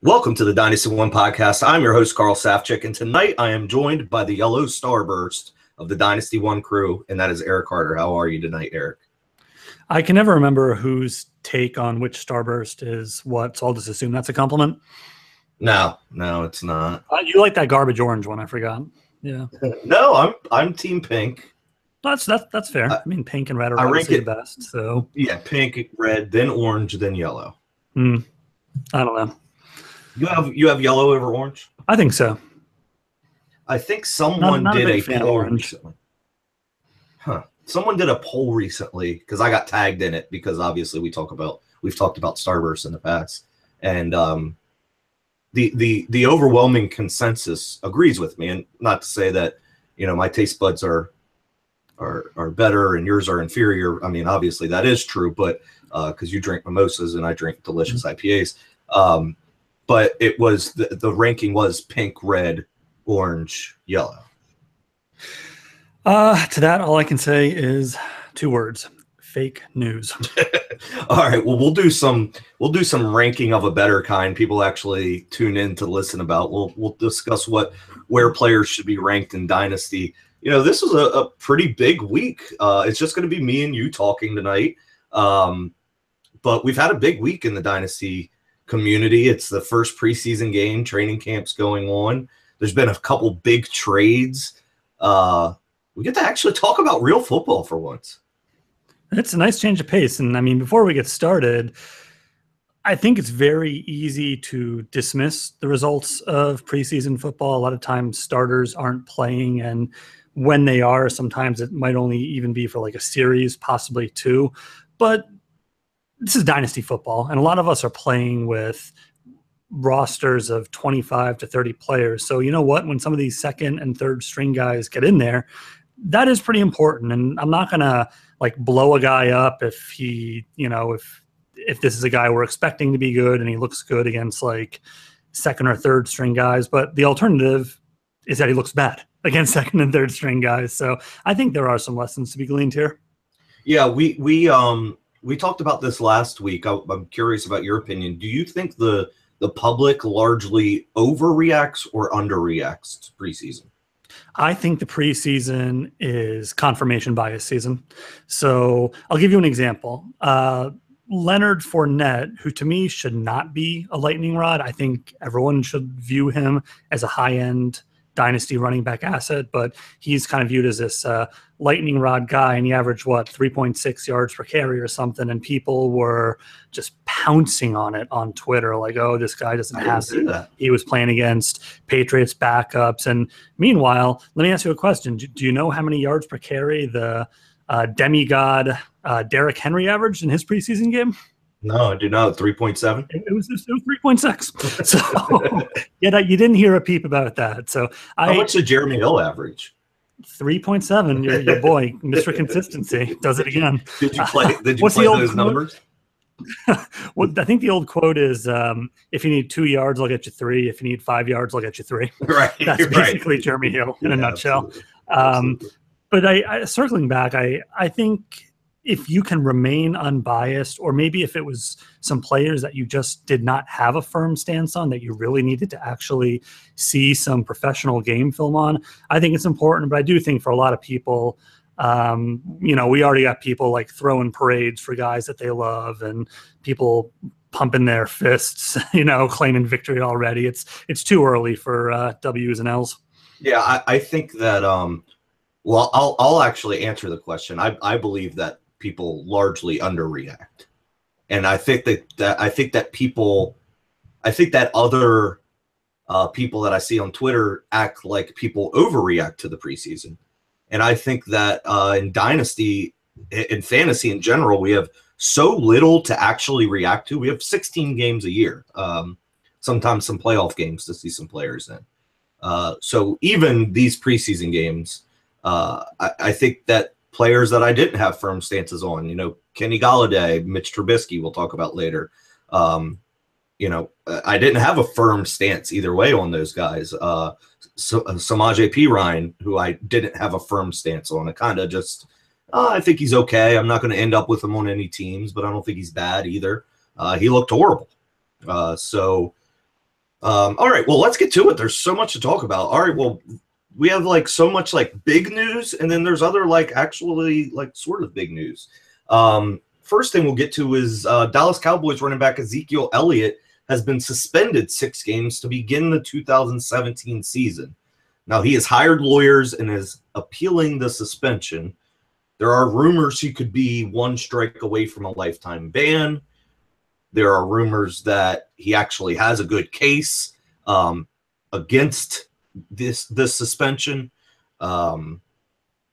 Welcome to the Dynasty One podcast. I'm your host, Carl Safchik, and tonight I am joined by the yellow starburst of the Dynasty One crew, and that is Eric Carter. How are you tonight, Eric? I can never remember whose take on which starburst is what, so I'll just assume that's a compliment. No, it's not. You like that garbage orange one, I forgot. Yeah. No, I'm Team Pink. That's fair. I mean, pink and red are obviously the best. So yeah, pink, red, then orange, then yellow. I don't know. You have yellow over orange? I think so. I think someone did a poll recently. Huh. Someone did a poll recently because I got tagged in it because obviously we've talked about starbursts in the past, and the overwhelming consensus agrees with me. And not to say that my taste buds are better and yours are inferior. I mean, obviously that is true, but because you drink mimosas and I drink delicious IPAs. But it was the ranking was pink, red, orange, yellow. To that, all I can say is two words: fake news. All right. Well, we'll do some ranking of a better kind. People actually tune in to listen about. We'll discuss where players should be ranked in Dynasty. This was a pretty big week. It's just going to be me and you talking tonight. But we've had a big week in the Dynasty community. It's the first preseason game. Training camp's going on. There's been a couple big trades. We get to actually talk about real football for once. It's a nice change of pace. And I mean, before we get started, I think it's very easy to dismiss the results of preseason football. A lot of times starters aren't playing, and when they are, sometimes it might only even be for like a series, possibly two. But this is Dynasty football, and a lot of us are playing with rosters of 25 to 30 players. So you know what? When some of these second and third string guys get in there, that is pretty important. And I'm not going to like blow a guy up if he, if this is a guy we're expecting to be good and he looks good against like second or third string guys. But the alternative is that he looks bad against second and third string guys. So I think there are some lessons to be gleaned here. Yeah, we talked about this last week. I'm curious about your opinion. Do you think the public largely overreacts or underreacts to preseason? I think the preseason is confirmation bias season. So I'll give you an example. Leonard Fournette, who to me should not be a lightning rod. I think everyone should view him as a high-end Dynasty running back asset, but he's kind of viewed as this lightning rod guy, and he averaged 3.6 yards per carry or something, and people were just pouncing on it on Twitter, like, oh, this guy doesn't have it. He was playing against Patriots backups. And meanwhile, let me ask you a question. Do you know how many yards per carry the demigod Derrick Henry averaged in his preseason game? No, I do not. 3.7. It was 3.6. So yeah, you didn't hear a peep about that. So how much did Jeremy Hill average? 3.7. Your boy, Mr. Consistency, does it again. Did you play those numbers? Well, I think the old quote is, if you need 2 yards, I'll get you 3. If you need 5 yards, I'll get you 3. Right. That's basically right. Jeremy Hill in a nutshell. Absolutely. But I circling back, I think if you can remain unbiased, or maybe if it was some players that you just did not have a firm stance on that you really needed to actually see some professional game film on, I think it's important. But I do think for a lot of people, we already got people like throwing parades for guys that they love and people pumping their fists, claiming victory already. It's too early for W's and L's. Yeah, I think that, well, I'll actually answer the question. I believe that people largely underreact, and I think that other people that I see on Twitter act like people overreact to the preseason. And I think that in Dynasty, in fantasy in general, we have so little to actually react to. We have 16 games a year, sometimes some playoff games to see some players in. So even these preseason games, I think that players that I didn't have firm stances on, Kenny Golladay, Mitch Trubisky, we'll talk about later. I didn't have a firm stance either way on those guys. Samaje Perine, who I didn't have a firm stance on. I kind of just, I think he's okay. I'm not going to end up with him on any teams, but I don't think he's bad either. He looked horrible. So All right, well, let's get to it. There's so much to talk about. All right, well, we have like so much like big news, and then there's other like actually like sort of big news. First thing we'll get to is Dallas Cowboys running back Ezekiel Elliott has been suspended 6 games to begin the 2017 season. Now, he has hired lawyers and is appealing the suspension. There are rumors he could be 1 strike away from a lifetime ban. There are rumors that he actually has a good case against this suspension.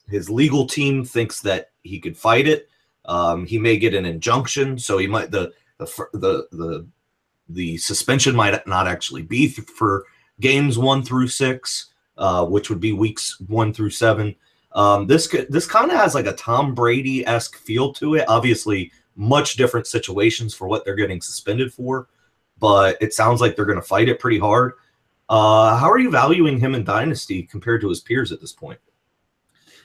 His legal team thinks that he could fight it. He may get an injunction, so he might the suspension might not actually be for games 1 through 6, which would be weeks 1 through 7. This kind of has like a Tom Brady-esque feel to it. Obviously, much different situations for what they're getting suspended for, but it sounds like they're going to fight it pretty hard. How are you valuing him in Dynasty compared to his peers at this point?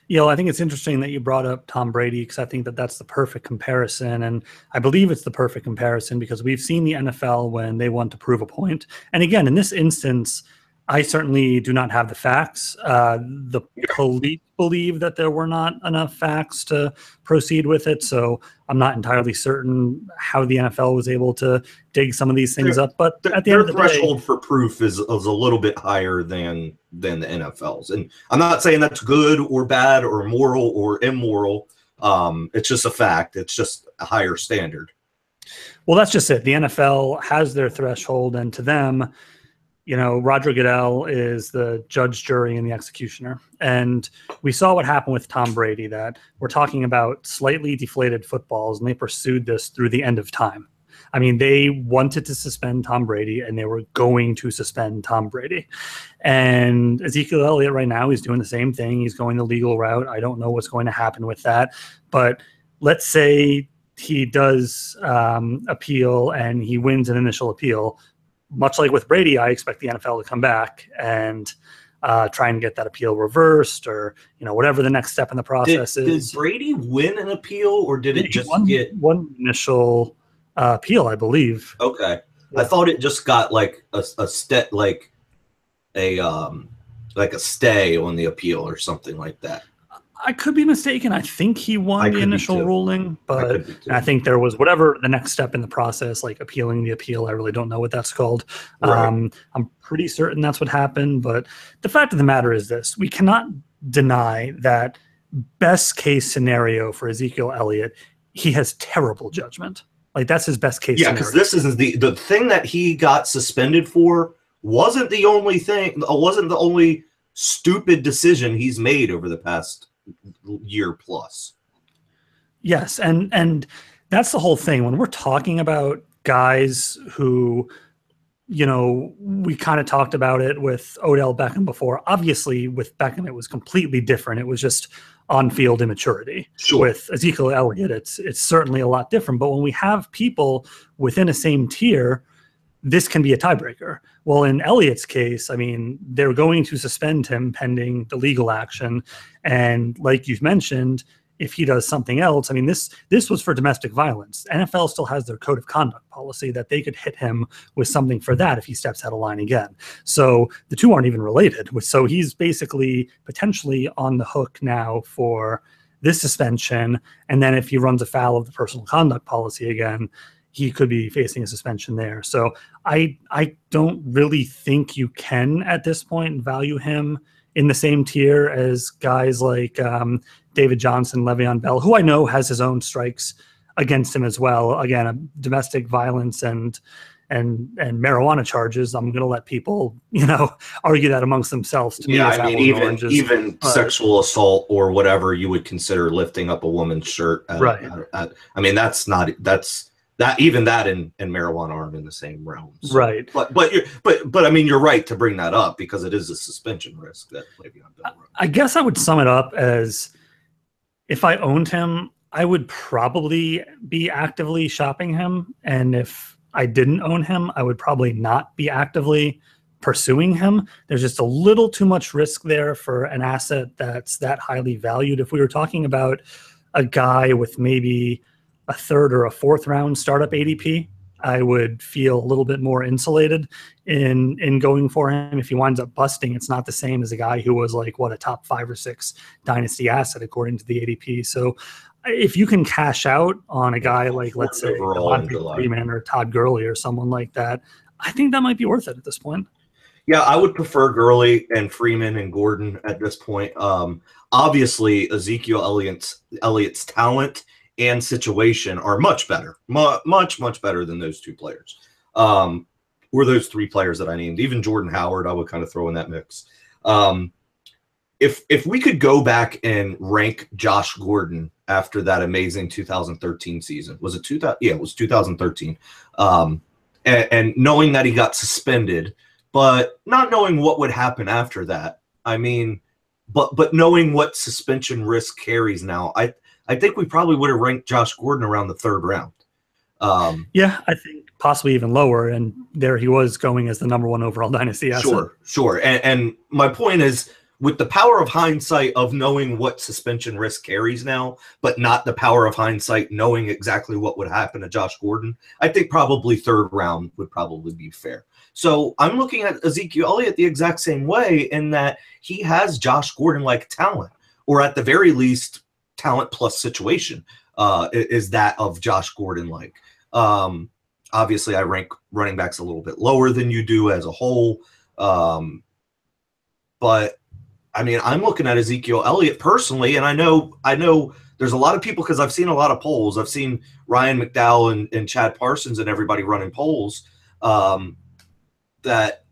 You know, I think it's interesting that you brought up Tom Brady because I think that that's the perfect comparison. And I believe it's the perfect comparison because we've seen the NFL when they want to prove a point. And again, in this instance, I certainly do not have the facts. The police believe that there were not enough facts to proceed with it. So I'm not entirely certain how the NFL was able to dig some of these things up. But at the end of the threshold day, for proof is a little bit higher than the NFL's. And I'm not saying that's good or bad or moral or immoral. It's just a fact. It's just a higher standard. Well, that's just it. The NFL has their threshold, and to them, you know, Roger Goodell is the judge, jury, and the executioner. And we saw what happened with Tom Brady, that we're talking about slightly deflated footballs, and they pursued this through the end of time. I mean, they wanted to suspend Tom Brady, and they were going to suspend Tom Brady. And Ezekiel Elliott right now, he's doing the same thing. He's going the legal route. I don't know what's going to happen with that. But let's say he does appeal and he wins an initial appeal. Much like with Brady, I expect the NFL to come back and try and get that appeal reversed, or whatever the next step in the process is. Did Brady win an appeal, or did it just get one initial appeal? I believe. Okay, yeah. I thought it just got like a step, like a stay on the appeal or something like that. I could be mistaken. I think he won the initial ruling, but I think there was whatever the next step in the process, like appealing the appeal. I really don't know what that's called. Right. I'm pretty certain that's what happened. But the fact of the matter is this: we cannot deny that best case scenario for Ezekiel Elliott, he has terrible judgment. Like, that's his best case. Yeah, because this is the thing that he got suspended for wasn't the only thing. Wasn't the only stupid decision he's made over the past year plus. Yes, and that's the whole thing. When we're talking about guys who, we kind of talked about it with Odell Beckham before. Obviously, with Beckham, it was completely different. It was just on-field immaturity. Sure. With Ezekiel Elliott, it's certainly a lot different. But when we have people within a same tier, this can be a tiebreaker. Well, in Elliott's case, I mean, they're going to suspend him pending the legal action. And like you've mentioned, if he does something else, I mean, this was for domestic violence. NFL still has their code of conduct policy that they could hit him with something for that if he steps out of line again. So the two aren't even related. So he's basically potentially on the hook now for this suspension. And then if he runs afoul of the personal conduct policy again, he could be facing a suspension there. So I don't really think you can at this point value him in the same tier as guys like David Johnson, Le'Veon Bell, who I know has his own strikes against him as well. Again, domestic violence and marijuana charges. I'm going to let people, argue that amongst themselves. To me, I mean, even sexual assault or whatever you would consider lifting up a woman's shirt. Right. I mean, that's even that and marijuana aren't in the same realm. So. Right. But I mean, you're right to bring that up because it is a suspension risk that Le'Veon Bell runs. I guess I would sum it up as, if I owned him, I would probably be actively shopping him. And if I didn't own him, I would probably not be actively pursuing him. There's just a little too much risk there for an asset that's that highly valued. If we were talking about a guy with maybe a third or a fourth round startup ADP, I would feel a little bit more insulated in going for him. If he winds up busting, it's not the same as a guy who was like, what, a top 5 or 6 dynasty asset according to the ADP. So if you can cash out on a guy like, let's say, Devontae Freeman or Todd Gurley or someone like that, I think that might be worth it at this point. Yeah, I would prefer Gurley and Freeman and Gordon at this point. Obviously, Ezekiel Elliott's talent and situation are much better, much better than those 2 players. Or those 3 players that I named. Even Jordan Howard, I would kind of throw in that mix. If we could go back and rank Josh Gordon after that amazing 2013 season, was it 2000? Yeah, it was 2013. And knowing that he got suspended, but not knowing what would happen after that. I mean, but knowing what suspension risk carries now, I think we probably would have ranked Josh Gordon around the 3rd round. Yeah, I think possibly even lower. And there he was going as the number 1 overall dynasty asset. Sure. And my point is, with the power of hindsight of knowing what suspension risk carries now, but not the power of hindsight knowing exactly what would happen to Josh Gordon, I think probably 3rd round would probably be fair. So I'm looking at Ezekiel Elliott the exact same way, in that he has Josh Gordon-like talent, or at the very least, talent plus situation is that of Josh Gordon-like. Obviously, I rank running backs a little bit lower than you do as a whole. But I mean, I'm looking at Ezekiel Elliott personally, and I know there's a lot of people, because I've seen a lot of polls. I've seen Ryan McDowell and Chad Parsons and everybody running polls that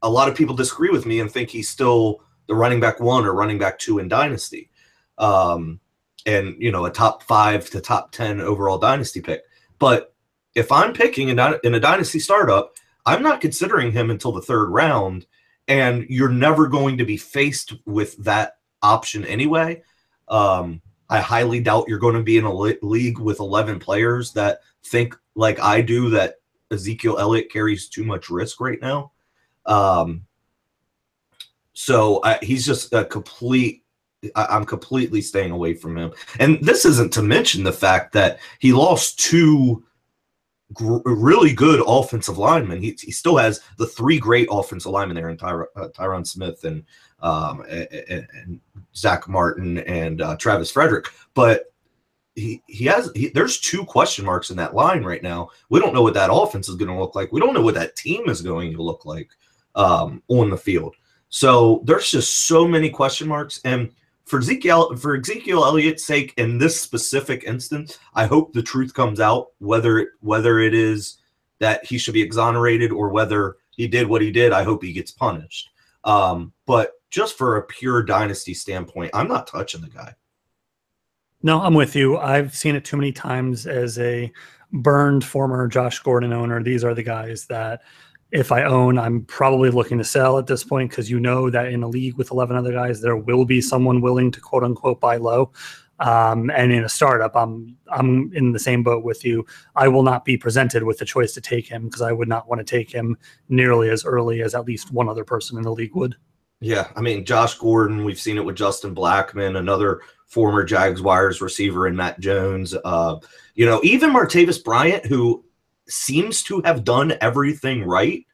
a lot of people disagree with me and think he's still the running back 1 or running back 2 in Dynasty. And, a top 5 to top 10 overall Dynasty pick. But if I'm picking in a Dynasty startup, I'm not considering him until the 3rd round, and you're never going to be faced with that option anyway. I highly doubt you're going to be in a league with 11 players that think like I do, that Ezekiel Elliott carries too much risk right now. So he's just a complete – I'm completely staying away from him. And this isn't to mention the fact that he lost 2 really good offensive linemen. He still has the 3 great offensive linemen there in Tyron Smith and Zach Martin and Travis Frederick. But there's 2 question marks in that line right now. We don't know what that offense is going to look like. We don't know what that team is going to look like on the field. So there's just so many question marks. And for Ezekiel Elliott's sake, in this specific instance, I hope the truth comes out, whether it is that he should be exonerated or whether he did what he did. I hope he gets punished. But just for a pure dynasty standpoint, I'm not touching the guy. No, I'm with you. I've seen it too many times as a burned former Josh Gordon owner. These are the guys that if I own, I'm probably looking to sell at this point, because that in a league with 11 other guys, there will be someone willing to quote unquote buy low. And in a startup, I'm in the same boat with you. I will not be presented with the choice to take him, because I would not want to take him nearly as early as at least one other person in the league would. Yeah, I mean, Josh Gordon, we've seen it with Justin Blackmon, another former Jaguars receiver, and Matt Jones. Even Martavis Bryant, who seems to have done everything right,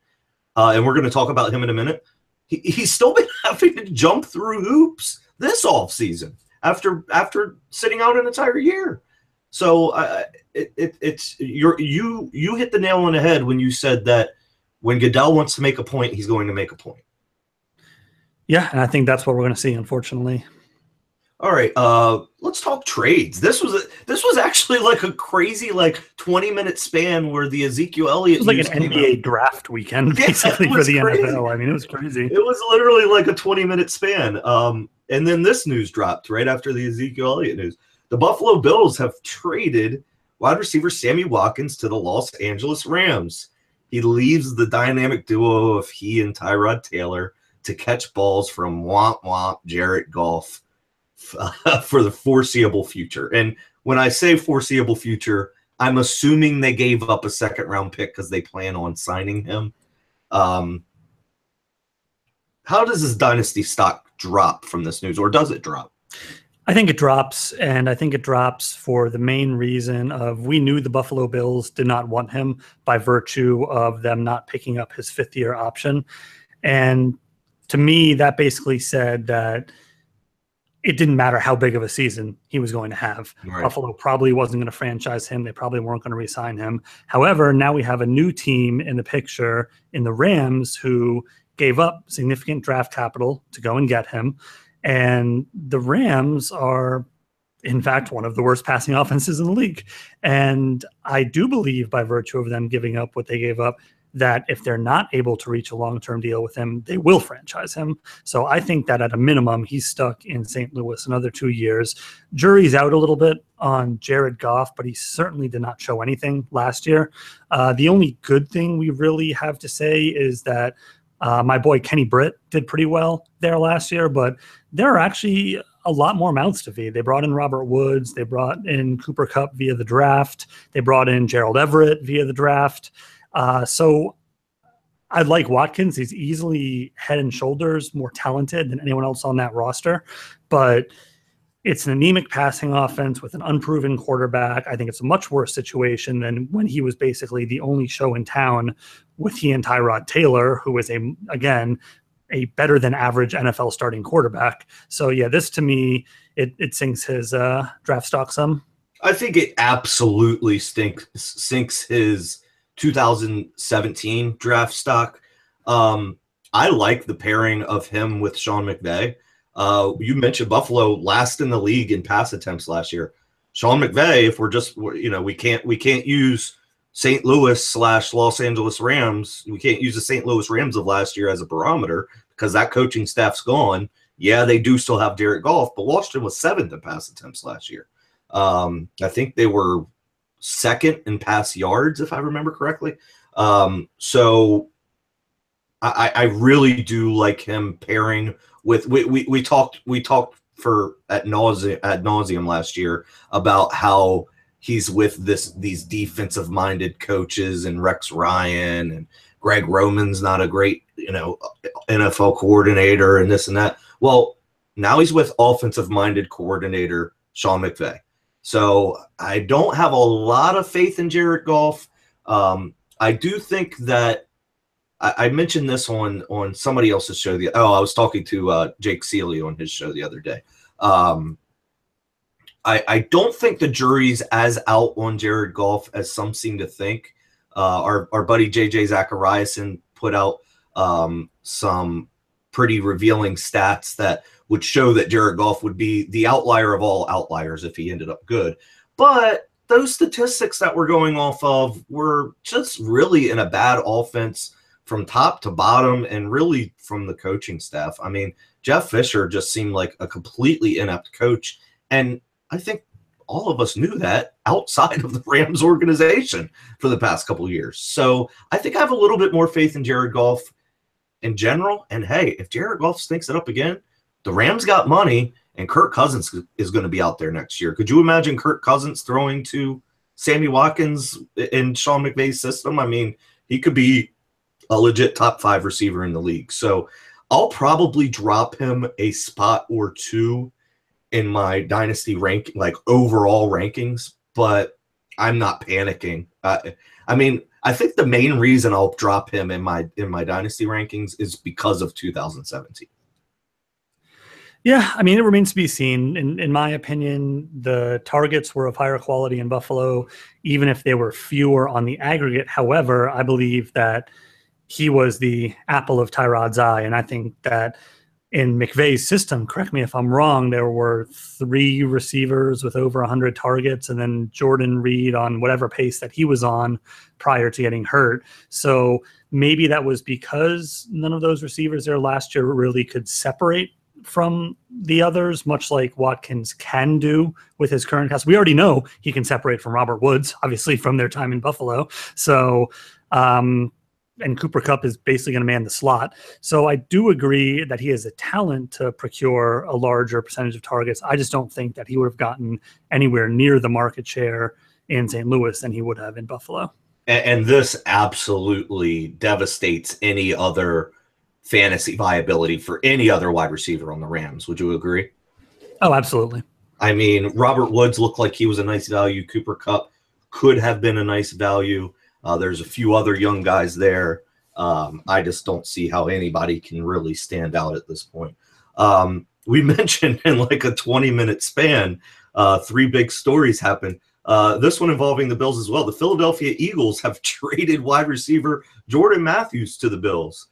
and we're going to talk about him in a minute. He's still been having to jump through hoops this offseason after sitting out an entire year. So you hit the nail on the head when you said that when Goodell wants to make a point, he's going to make a point. Yeah, and I think that's what we're going to see, unfortunately. All right, let's talk trades. This was actually like a crazy 20-minute span where the Ezekiel Elliott it was like an NBA draft weekend basically for the crazy. NFL. I mean, it was crazy. It was literally like a 20-minute span. And then this news dropped right after the Ezekiel Elliott news. The Buffalo Bills have traded wide receiver Sammy Watkins to the Los Angeles Rams. He leaves the dynamic duo of he and Tyrod Taylor to catch balls from womp womp Jared Goff for the foreseeable future. And when I say foreseeable future, I'm assuming they gave up a second-round pick because they plan on signing him. How does his dynasty stock drop from this news, or does it drop? I think it drops, and I think it drops for the main reason of we knew the Buffalo Bills did not want him by virtue of them not picking up his fifth-year option. And to me, that basically said that it didn't matter how big of a season he was going to have. Right. Buffalo probably wasn't going to franchise him. They probably weren't going to re-sign him. However, now we have a new team in the picture in the Rams who gave up significant draft capital to go and get him. And the Rams are, in fact, one of the worst passing offenses in the league. And I do believe by virtue of them giving up what they gave up, that if they're not able to reach a long-term deal with him, they will franchise him. So I think that at a minimum, he's stuck in St. Louis another 2 years. Jury's out a little bit on Jared Goff, but he certainly did not show anything last year. The only good thing we really have to say is that my boy Kenny Britt did pretty well there last year, but there are actually a lot more mouths to feed. They brought in Robert Woods. They brought in Cooper Kupp via the draft. They brought in Gerald Everett via the draft. So I like Watkins. He's easily head and shoulders more talented than anyone else on that roster, but it's an anemic passing offense with an unproven quarterback. I think it's a much worse situation than when he was basically the only show in town with he and Tyrod Taylor, who is again, a better than average NFL starting quarterback. So yeah, this to me, it sinks his draft stock some. I think it absolutely sinks his 2017 draft stock. I like the pairing of him with Sean McVay. You mentioned Buffalo last in the league in pass attempts last year. Sean McVay, if we're just, we can't use St. Louis / Los Angeles Rams. We can't use the St. Louis Rams of last year as a barometer because that coaching staff's gone. Yeah, they do still have Jared Goff, but Washington was 7th in pass attempts last year. I think they were second in pass yards, if I remember correctly. So I really do like him pairing with. We talked for ad nauseum last year about how he's with these defensive minded coaches and Rex Ryan and Greg Roman's not a great NFL coordinator and this and that. Well, now he's with offensive minded coordinator Sean McVay. So I don't have a lot of faith in Jared Goff. I do think that I mentioned this on somebody else's show. I was talking to Jake Seeley on his show the other day. I don't think the jury's as out on Jared Goff as some seem to think. Our buddy JJ Zachariason put out some pretty revealing stats that would show that Jared Goff would be the outlier of all outliers if he ended up good. But those statistics that we're going off of were just really in a bad offense from top to bottom and really from the coaching staff. I mean, Jeff Fisher just seemed like a completely inept coach. And I think all of us knew that outside of the Rams organization for the past couple of years. So I think I have a little bit more faith in Jared Goff in general. And hey, if Jared Goff stinks it up again, the Rams got money and Kirk Cousins is going to be out there next year. Could you imagine Kirk Cousins throwing to Sammy Watkins in Sean McVay's system? I mean, he could be a legit top 5 receiver in the league. So I'll probably drop him a spot or two in my dynasty rank, like overall rankings, but I'm not panicking. I mean, I think the main reason I'll drop him in my dynasty rankings is because of 2017. Yeah, I mean, it remains to be seen. In my opinion, the targets were of higher quality in Buffalo, even if they were fewer on the aggregate. However, I believe that he was the apple of Tyrod's eye, and I think that in McVay's system, correct me if I'm wrong, there were 3 receivers with over 100 targets, and then Jordan Reed on whatever pace that he was on prior to getting hurt. So maybe that was because none of those receivers there last year really could separate from the others, much like Watkins can do with his current cast. We already know he can separate from Robert Woods, obviously, from their time in Buffalo. So, and Cooper Kupp is basically going to man the slot. So I do agree that he has a talent to procure a larger percentage of targets. I just don't think that he would have gotten anywhere near the market share in St. Louis than he would have in Buffalo. And this absolutely devastates any other fantasy viability for any other wide receiver on the Rams. Would you agree? Oh, absolutely. I mean, Robert Woods looked like he was a nice value. Cooper Kupp could have been a nice value. There's a few other young guys there. I just don't see how anybody can really stand out at this point. We mentioned in like a 20-minute span, 3 big stories happened. This one involving the Bills as well. The Philadelphia Eagles have traded wide receiver Jordan Matthews to the Bills.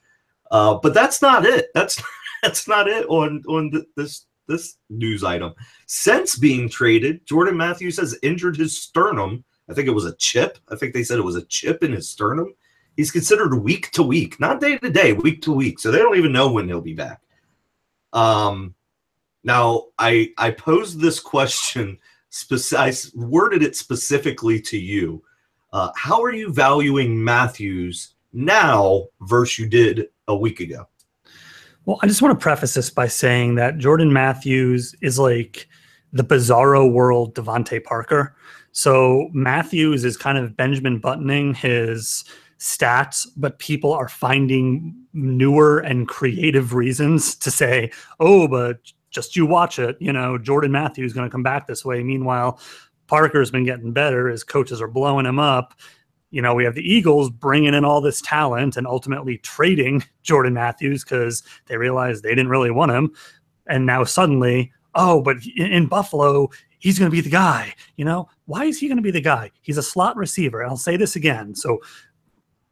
But that's not it. That's not it on this news item. Since being traded, Jordan Matthews has injured his sternum. I think it was a chip. I think they said it was a chip in his sternum. He's considered week to week, not day to day, week to week. So they don't even know when he'll be back. Now, I posed this question. I worded it specifically to you. How are you valuing Matthews now versus you did a week ago? Well, I just want to preface this by saying that Jordan Matthews is like the bizarro world Devontae Parker. So Matthews is kind of Benjamin Buttoning his stats, but people are finding newer and creative reasons to say, oh, but just you watch it. You know, Jordan Matthews is going to come back this way. Meanwhile, Parker's been getting better. His coaches are blowing him up. You know, we have the Eagles bringing in all this talent and ultimately trading Jordan Matthews because they realized they didn't really want him. And now suddenly, oh, but in Buffalo, he's going to be the guy. You know, why is he going to be the guy? He's a slot receiver. And I'll say this again. So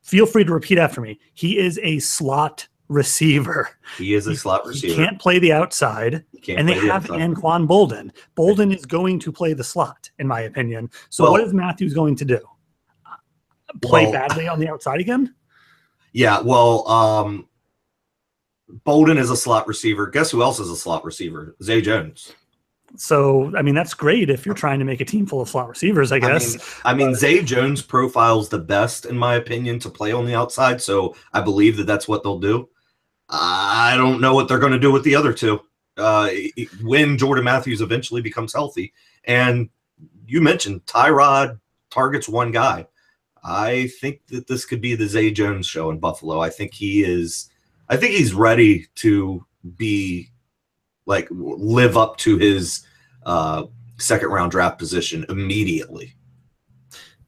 feel free to repeat after me. He is a slot receiver. He is a slot receiver. He can't play the outside. And they have Anquan Bolden. Bolden is going to play the slot, in my opinion. So what is Matthews going to do? Play badly on the outside again? Yeah, well, Bolden is a slot receiver. Guess who else is a slot receiver? Zay Jones. So, I mean, that's great if you're trying to make a team full of slot receivers, I guess. I mean, Zay Jones profiles the best, in my opinion, to play on the outside. So I believe that that's what they'll do. I don't know what they're going to do with the other two when Jordan Matthews eventually becomes healthy. And you mentioned Tyrod targets one guy. I think that this could be the Zay Jones show in Buffalo. I think he's ready to be like live up to his second round draft position immediately.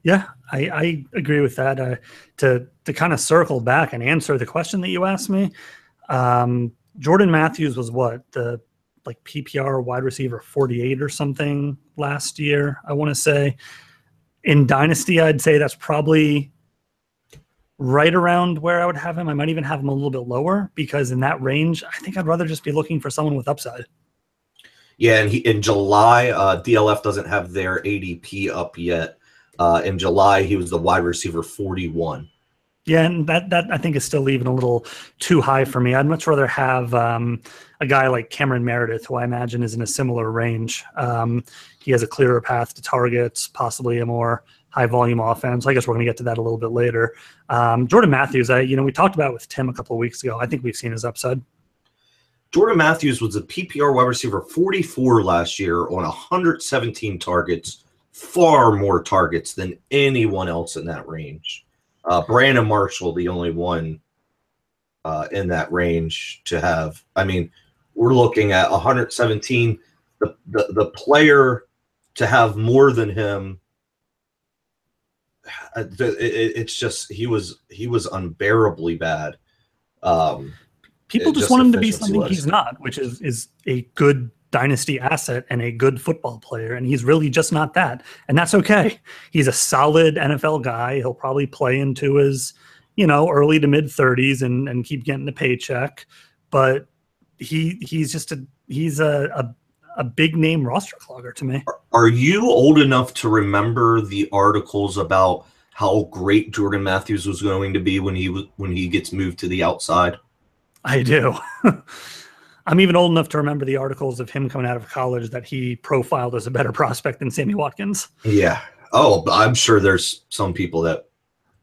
Yeah, I agree with that. To kind of circle back and answer the question that you asked me, Jordan Matthews was what, the like PPR wide receiver 48 or something last year, I want to say. In Dynasty, I'd say that's probably right around where I would have him. I might even have him a little bit lower because in that range, I think I'd rather just be looking for someone with upside. Yeah, and in July, DLF doesn't have their ADP up yet. In July, he was the wide receiver 41. Yeah, and that I think is still even a little too high for me. I'd much rather have a guy like Cameron Meredith, who I imagine is in a similar range. He has a clearer path to targets, possibly a more high-volume offense. I guess we're going to get to that a little bit later. Jordan Matthews, we talked about with Tim a couple of weeks ago. I think we've seen his upside. Jordan Matthews was a PPR wide receiver 44 last year on 117 targets, far more targets than anyone else in that range. Brandon Marshall, the only one in that range to have. I mean, we're looking at 117. The player to have more than him, it's just he was unbearably bad. People just want him to be something he's not, which is a good dynasty asset and a good football player, and he's really just not that, and that's okay. He's a solid NFL guy. He'll probably play into his early to mid 30s and keep getting the paycheck, but he's a big name roster clogger to me. Are you old enough to remember the articles about how great Jordan Matthews was going to be when he gets moved to the outside? I do. I'm even old enough to remember the articles of him coming out of college that he profiled as a better prospect than Sammy Watkins. Yeah. Oh, I'm sure there's some people that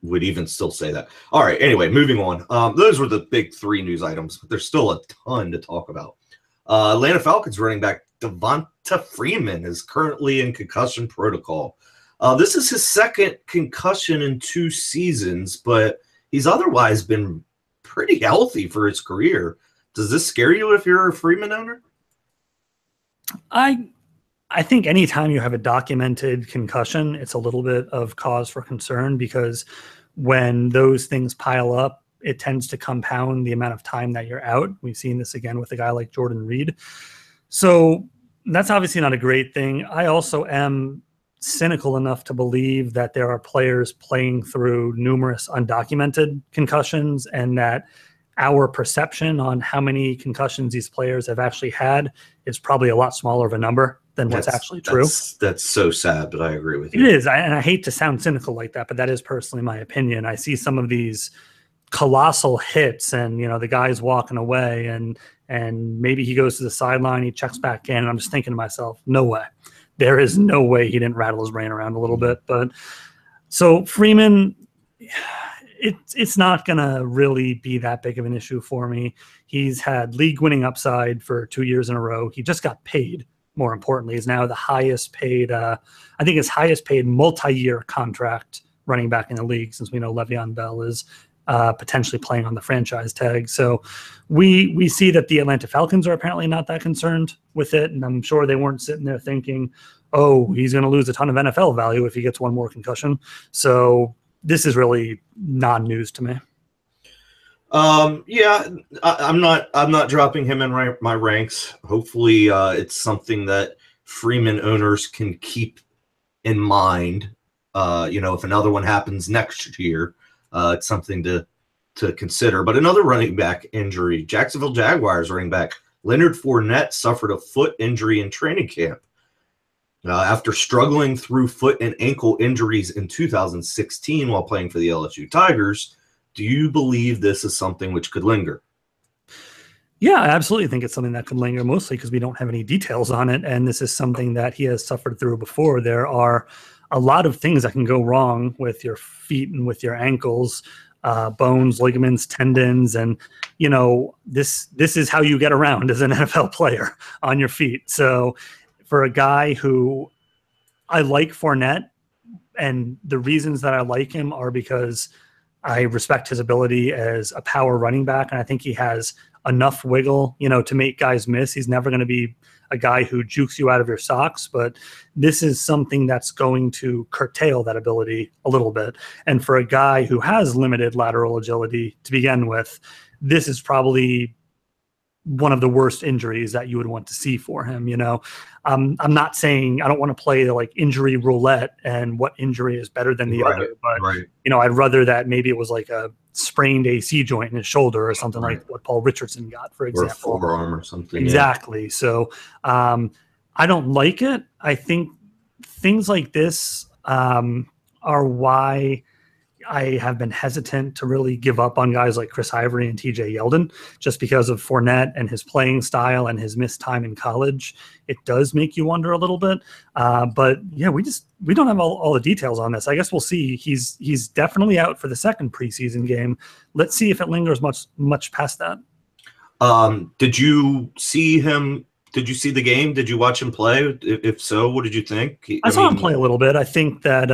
would even still say that. All right. Anyway, moving on. Those were the big 3 news items, but there's still a ton to talk about. Atlanta Falcons running back Devonta Freeman is currently in concussion protocol. This is his second concussion in 2 seasons, but he's otherwise been pretty healthy for his career. Does this scare you if you're a Freeman owner? I I think anytime you have a documented concussion, it's a little bit of cause for concern, because when those things pile up, it tends to compound the amount of time that you're out. We've seen this again with a guy like Jordan Reed. So that's obviously not a great thing. I also am cynical enough to believe that there are players playing through numerous undocumented concussions, and that our perception on how many concussions these players have actually had is probably a lot smaller of a number than what's actually true. That's so sad, but I agree with you. It is. And I hate to sound cynical like that, but that is personally my opinion. I see some of these colossal hits, and the guy's walking away, and maybe he goes to the sideline, he checks back in, and I'm just thinking to myself, no way. There is no way he didn't rattle his brain around a little bit. But so Freeman, it's not going to really be that big of an issue for me. He's had league winning upside for 2 years in a row. He just got paid. More importantly, is now the highest paid, I think his highest paid multi-year contract running back in the league, since we know Le'Veon Bell is potentially playing on the franchise tag. So we see that the Atlanta Falcons are apparently not that concerned with it. And I'm sure they weren't sitting there thinking, oh, he's going to lose a ton of NFL value if he gets one more concussion. So this is really non-news to me. Yeah, I'm not dropping him in my ranks. Hopefully, it's something that Freeman owners can keep in mind. If another one happens next year, it's something to consider. But another running back injury: Jacksonville Jaguars running back Leonard Fournette suffered a foot injury in training camp. After struggling through foot and ankle injuries in 2016 while playing for the LSU Tigers, do you believe this is something which could linger? Yeah, I absolutely think it's something that could linger, mostly because we don't have any details on it. And this is something that he has suffered through before. There are a lot of things that can go wrong with your feet and with your ankles, bones, ligaments, tendons. And, this is how you get around as an NFL player, on your feet. So for a guy who I like Fournette, and the reasons that I like him are because I respect his ability as a power running back, and I think he has enough wiggle, to make guys miss. He's never going to be a guy who jukes you out of your socks, but this is something that's going to curtail that ability a little bit. And for a guy who has limited lateral agility to begin with, this is probably one of the worst injuries that you would want to see for him. I'm not saying I don't want to play like injury roulette and what injury is better than the other, but I'd rather that maybe it was like a sprained AC joint in his shoulder or something like what Paul Richardson got, for example, or forearm or something. Exactly. Yeah. So I don't like it. I think things like this are why I have been hesitant to really give up on guys like Chris Ivory and TJ Yeldon, just because of Fournette and his playing style and his missed time in college. It does make you wonder a little bit. But yeah, we don't have all the details on this. I guess we'll see. He's definitely out for the second preseason game. Let's see if it lingers much past that. Did you see him? Did you see the game? Did you watch him play? If so, what did you think? I saw him play a little bit. I think that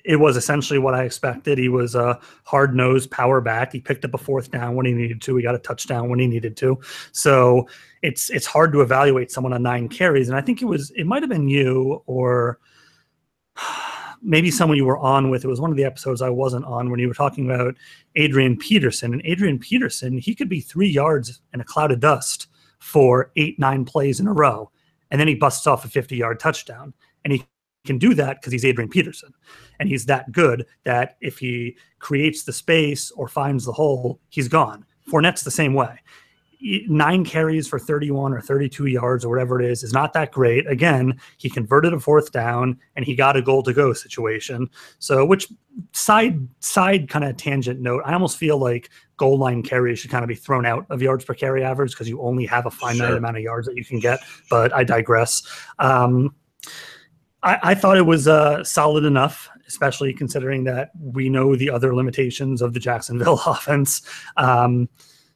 it was essentially what I expected. He was a hard-nosed power back. He picked up a fourth down when he needed to. He got a touchdown when he needed to. So it's hard to evaluate someone on 9 carries. And I think it might have been you, or maybe someone you were on with. It was one of the episodes I wasn't on, when you were talking about Adrian Peterson. And Adrian Peterson, he could be 3 yards in a cloud of dust for 8-9 plays in a row, and then he busts off a 50-yard touchdown. And he can do that because he's Adrian Peterson, and he's that good that if he creates the space or finds the hole, he's gone. Fournette's the same way. 9 carries for 31 or 32 yards or whatever it is not that great. Again, he converted a fourth down and he got a goal to go situation. So, which side kind of tangent note, I almost feel like goal line carries should kind of be thrown out of yards per carry average, because you only have a finite amount of yards that you can get. But I digress. I thought it was solid enough, especially considering that we know the other limitations of the Jacksonville offense.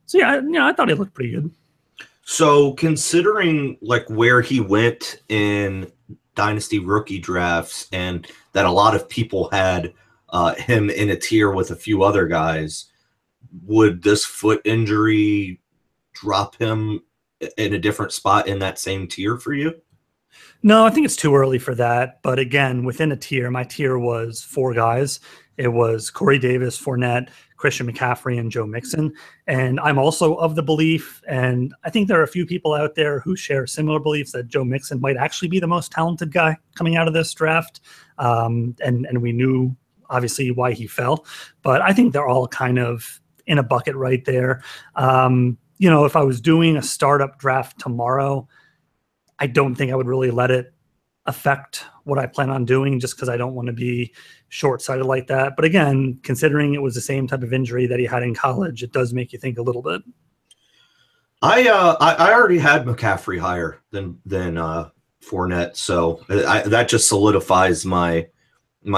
So yeah, I thought he looked pretty good. So considering like where he went in Dynasty rookie drafts, and that a lot of people had him in a tier with a few other guys, would this foot injury drop him in a different spot in that same tier for you? No, I think it's too early for that. But again, within a tier, my tier was 4 guys. It was Corey Davis, Fournette, Christian McCaffrey, and Joe Mixon. And I'm also of the belief, and I think there are a few people out there who share similar beliefs, that Joe Mixon might actually be the most talented guy coming out of this draft. And we knew obviously why he fell, but I think they're all kind of in a bucket right there. If I was doing a startup draft tomorrow, I don't think I would really let it affect what I plan on doing, just because I don't want to be short-sighted like that. But again, considering it was the same type of injury that he had in college, it does make you think a little bit. I already had McCaffrey higher than Fournette, so that just solidifies my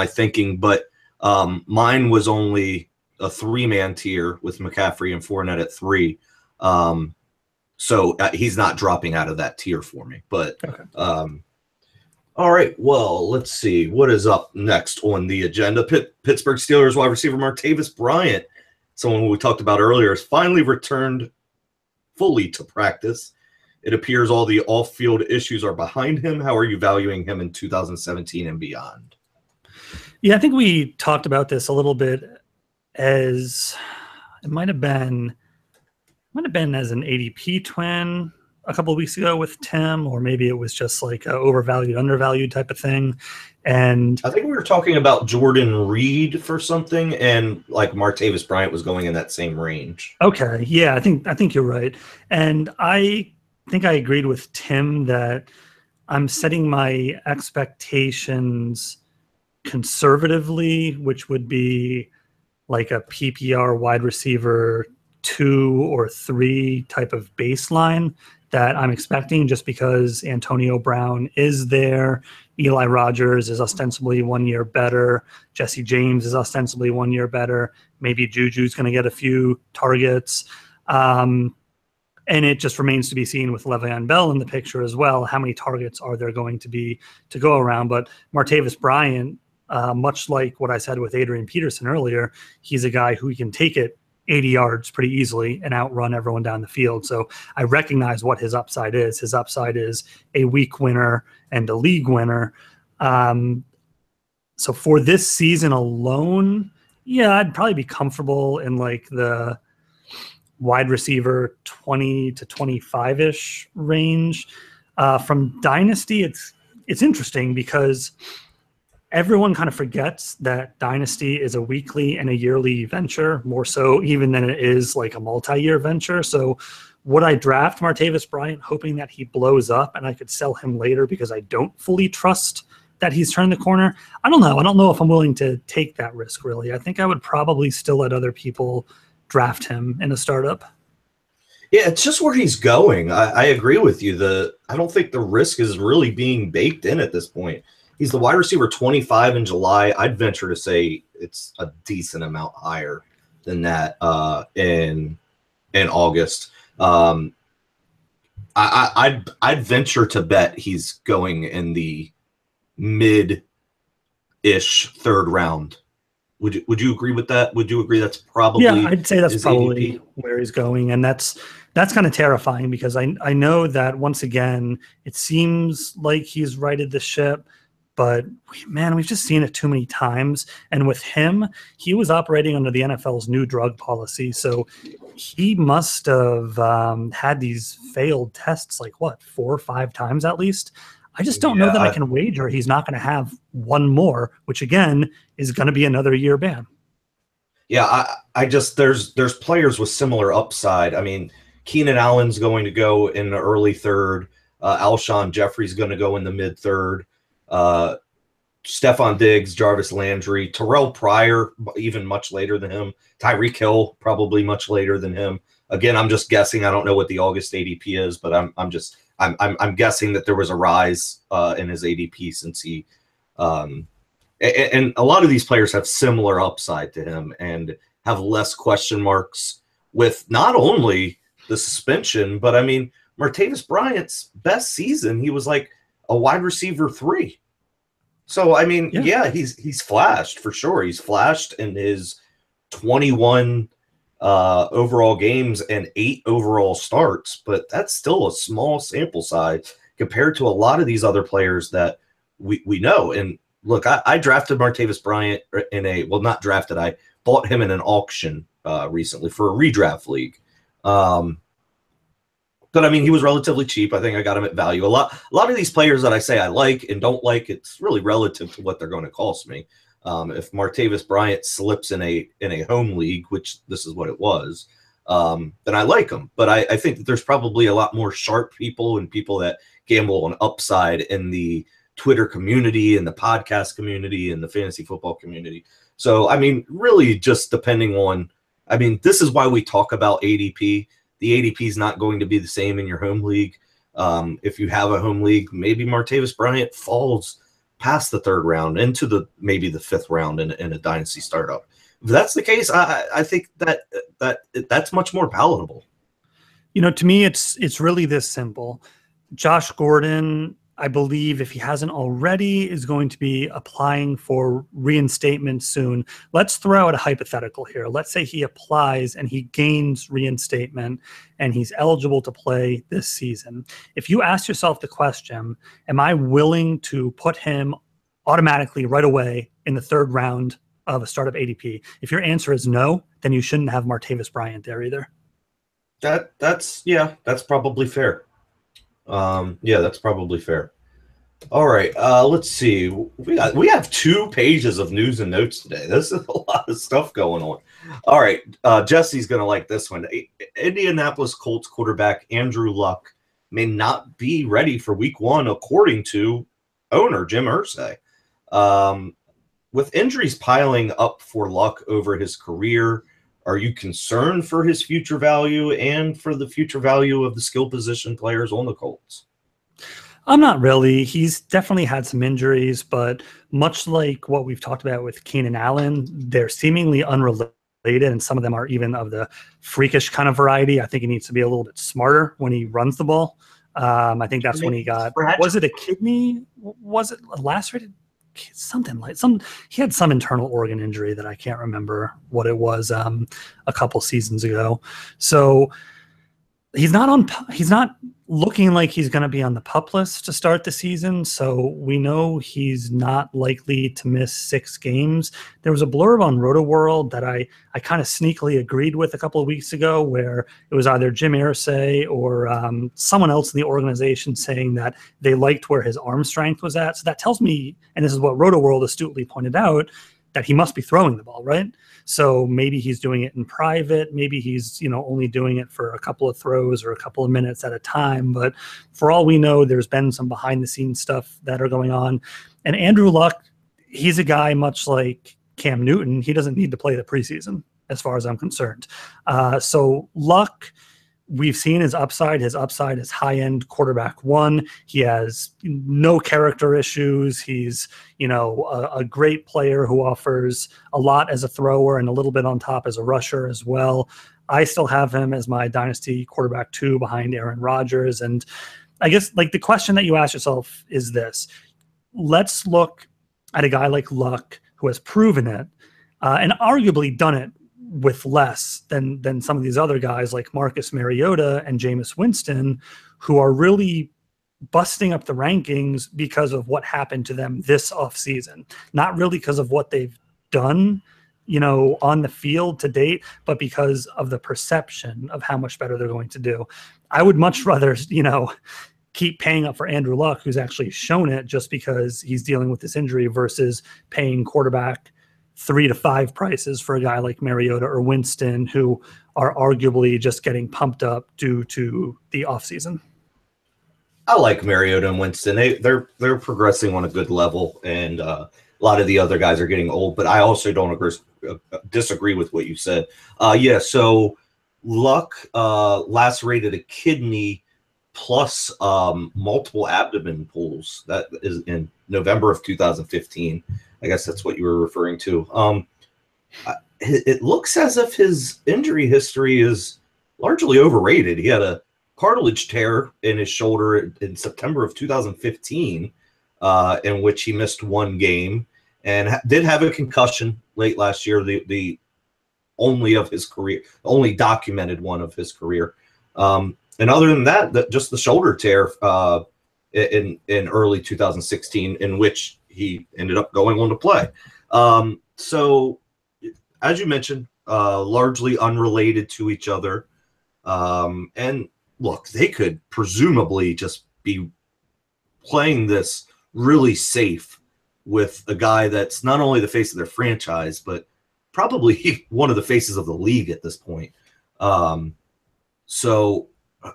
thinking. But mine was only a 3-man tier with McCaffrey and Fournette at 3. So he's not dropping out of that tier for me. But okay. All right, well, let's see. What is up next on the agenda? Pittsburgh Steelers wide receiver Martavis Bryant, someone we talked about earlier, has finally returned fully to practice. It appears all the off-field issues are behind him. How are you valuing him in 2017 and beyond? Yeah, I think we talked about this a little bit, as it might have been as an ADP twin a couple of weeks ago with Tim, or maybe it was just like a overvalued, undervalued type of thing. And I think we were talking about Jordan Reed for something, and like Martavis Bryant was going in that same range. Okay. Yeah, I think you're right. And I think I agreed with Tim that I'm setting my expectations conservatively, which would be like a PPR wide receiver 2 or 3 type of baseline that I'm expecting, just because Antonio Brown is there. Eli Rogers is ostensibly 1 year better. Jesse James is ostensibly 1 year better. Maybe Juju's going to get a few targets. And it just remains to be seen with Le'Veon Bell in the picture as well. How many targets are there going to be to go around? But Martavis Bryant, much like what I said with Adrian Peterson earlier, he's a guy who can take it 80 yards pretty easily and outrun everyone down the field. So I recognize what his upside is. His upside is a week winner and a league winner. So for this season alone, yeah, I'd probably be comfortable in like the wide receiver 20 to 25-ish range. From Dynasty, it's interesting because everyone kind of forgets that Dynasty is a weekly and a yearly venture, more so even than it is like a multi-year venture. So would I draft Martavis Bryant hoping that he blows up and I could sell him later because I don't fully trust that he's turned the corner? I don't know. I don't know if I'm willing to take that risk, really. I think I would probably still let other people draft him in a startup. Yeah, it's just where he's going. I agree with you. I don't think the risk is really being baked in at this point. He's the wide receiver 25 in July. I'd venture to say it's a decent amount higher than that in August. I'd venture to bet he's going in the mid-ish 3rd round. Would you agree with that? Would you agree that's probably? Yeah, I'd say that's probably ADP? Where he's going, and that's kind of terrifying because I know that once again it seems like he's righted the ship. But, man, we've just seen it too many times. And with him, he was operating under the NFL's new drug policy. So he must have had these failed tests like, 4 or 5 times at least. I just don't know that I can wager he's not going to have one more, which, again, is going to be another year ban. Yeah, I just there's players with similar upside. I mean, Keenan Allen's going to go in the early 3rd. Alshon Jeffrey's going to go in the mid-3rd. Stephon Diggs, Jarvis Landry, Terrell Pryor, even much later than him. Tyreek Hill, probably much later than him. Again, I'm just guessing. I don't know what the August ADP is, but I'm guessing that there was a rise in his ADP since he and a lot of these players have similar upside to him and have less question marks with not only the suspension, but I mean, Martavis Bryant's best season, he was like a wide receiver 3. So, I mean, yeah, he's flashed for sure. He's flashed in his 21 overall games and 8 overall starts, but that's still a small sample size. compared to a lot of these other players that we know. And look, I drafted Martavis Bryant not drafted. I bought him in an auction recently for a redraft league. But I mean, he was relatively cheap. I think I got him at value. A lot of these players that I say I like and don't like, it's really relative to what they're going to cost me. If Martavis Bryant slips in a home league, which this is what it was, then I like him. But I think that there's probably a lot more sharp people and people that gamble on upside in the Twitter community and the podcast community and the fantasy football community. So, I mean, really just depending on, I mean, this is why we talk about ADP. The ADP is not going to be the same in your home league. If you have a home league, maybe Martavis Bryant falls past the third round into maybe the fifth round in a dynasty startup. If that's the case, I think that's much more palatable. You know, to me, it's really this simple. Josh Gordon, I believe, if he hasn't already, is going to be applying for reinstatement soon. Let's throw out a hypothetical here. Let's say he applies and he gains reinstatement and he's eligible to play this season. If you ask yourself the question, am I willing to put him automatically right away in the third round of a startup ADP? If your answer is no, then you shouldn't have Martavis Bryant there either. That's probably fair. That's probably fair. All right, let's see. We have 2 pages of news and notes today. This is a lot of stuff going on. All right, Jesse's gonna like this one. Indianapolis Colts quarterback Andrew Luck may not be ready for Week 1, according to owner Jim Irsay. With injuries piling up for Luck over his career, are you concerned for his future value and for the future value of the skill position players on the Colts? I'm not really. He's definitely had some injuries, but much like what we've talked about with Keenan Allen, they're seemingly unrelated, and some of them are even of the freakish kind of variety. I think he needs to be a little bit smarter when he runs the ball. I think that's when he got, was it a kidney? Was it a lacerated? Something like he had some internal organ injury that I can't remember what it was a couple seasons ago. So he's not looking like he's going to be on the PUP list to start the season. So we know he's not likely to miss 6 games. There was a blurb on RotoWorld that I kind of sneakily agreed with a couple of weeks ago, where it was either Jim Irsay or someone else in the organization saying that they liked where his arm strength was at. So that tells me, and this is what RotoWorld astutely pointed out, that he must be throwing the ball, right? So maybe he's doing it in private. Maybe he's, only doing it for a couple of throws or a couple of minutes at a time. But for all we know, there's been some behind the scenes stuff that are going on. And Andrew Luck, he's a guy much like Cam Newton. He doesn't need to play the preseason as far as I'm concerned. So Luck, we've seen his upside. His upside is high-end quarterback 1. He has no character issues. He's, a great player who offers a lot as a thrower and a little bit on top as a rusher as well. I still have him as my dynasty quarterback 2 behind Aaron Rodgers. And I guess the question that you ask yourself is this. Let's look at a guy like Luck who has proven it and arguably done it with less than some of these other guys like Marcus Mariota and Jameis Winston, who are really busting up the rankings because of what happened to them this offseason. Not really because of what they've done, on the field to date, but because of the perception of how much better they're going to do. I would much rather, keep paying up for Andrew Luck, who's actually shown it, just because he's dealing with this injury, versus paying quarterback 3 to 5 prices for a guy like Mariota or Winston, who are arguably just getting pumped up due to the offseason. I like Mariota and Winston. They're progressing on a good level, and a lot of the other guys are getting old. But I also don't disagree with what you said. So Luck lacerated a kidney plus multiple abdomen pulls. That is in November of 2015. I guess that's what you were referring to. It looks as if his injury history is largely overrated. He had a cartilage tear in his shoulder in September of 2015, in which he missed 1 game, and did have a concussion late last year, the only of his career, only documented one of his career. And other than that, just the shoulder tear in early 2016, in which he ended up going on to play. So, as you mentioned, largely unrelated to each other. And look, they could presumably just be playing this really safe with a guy that's not only the face of their franchise, but probably one of the faces of the league at this point. So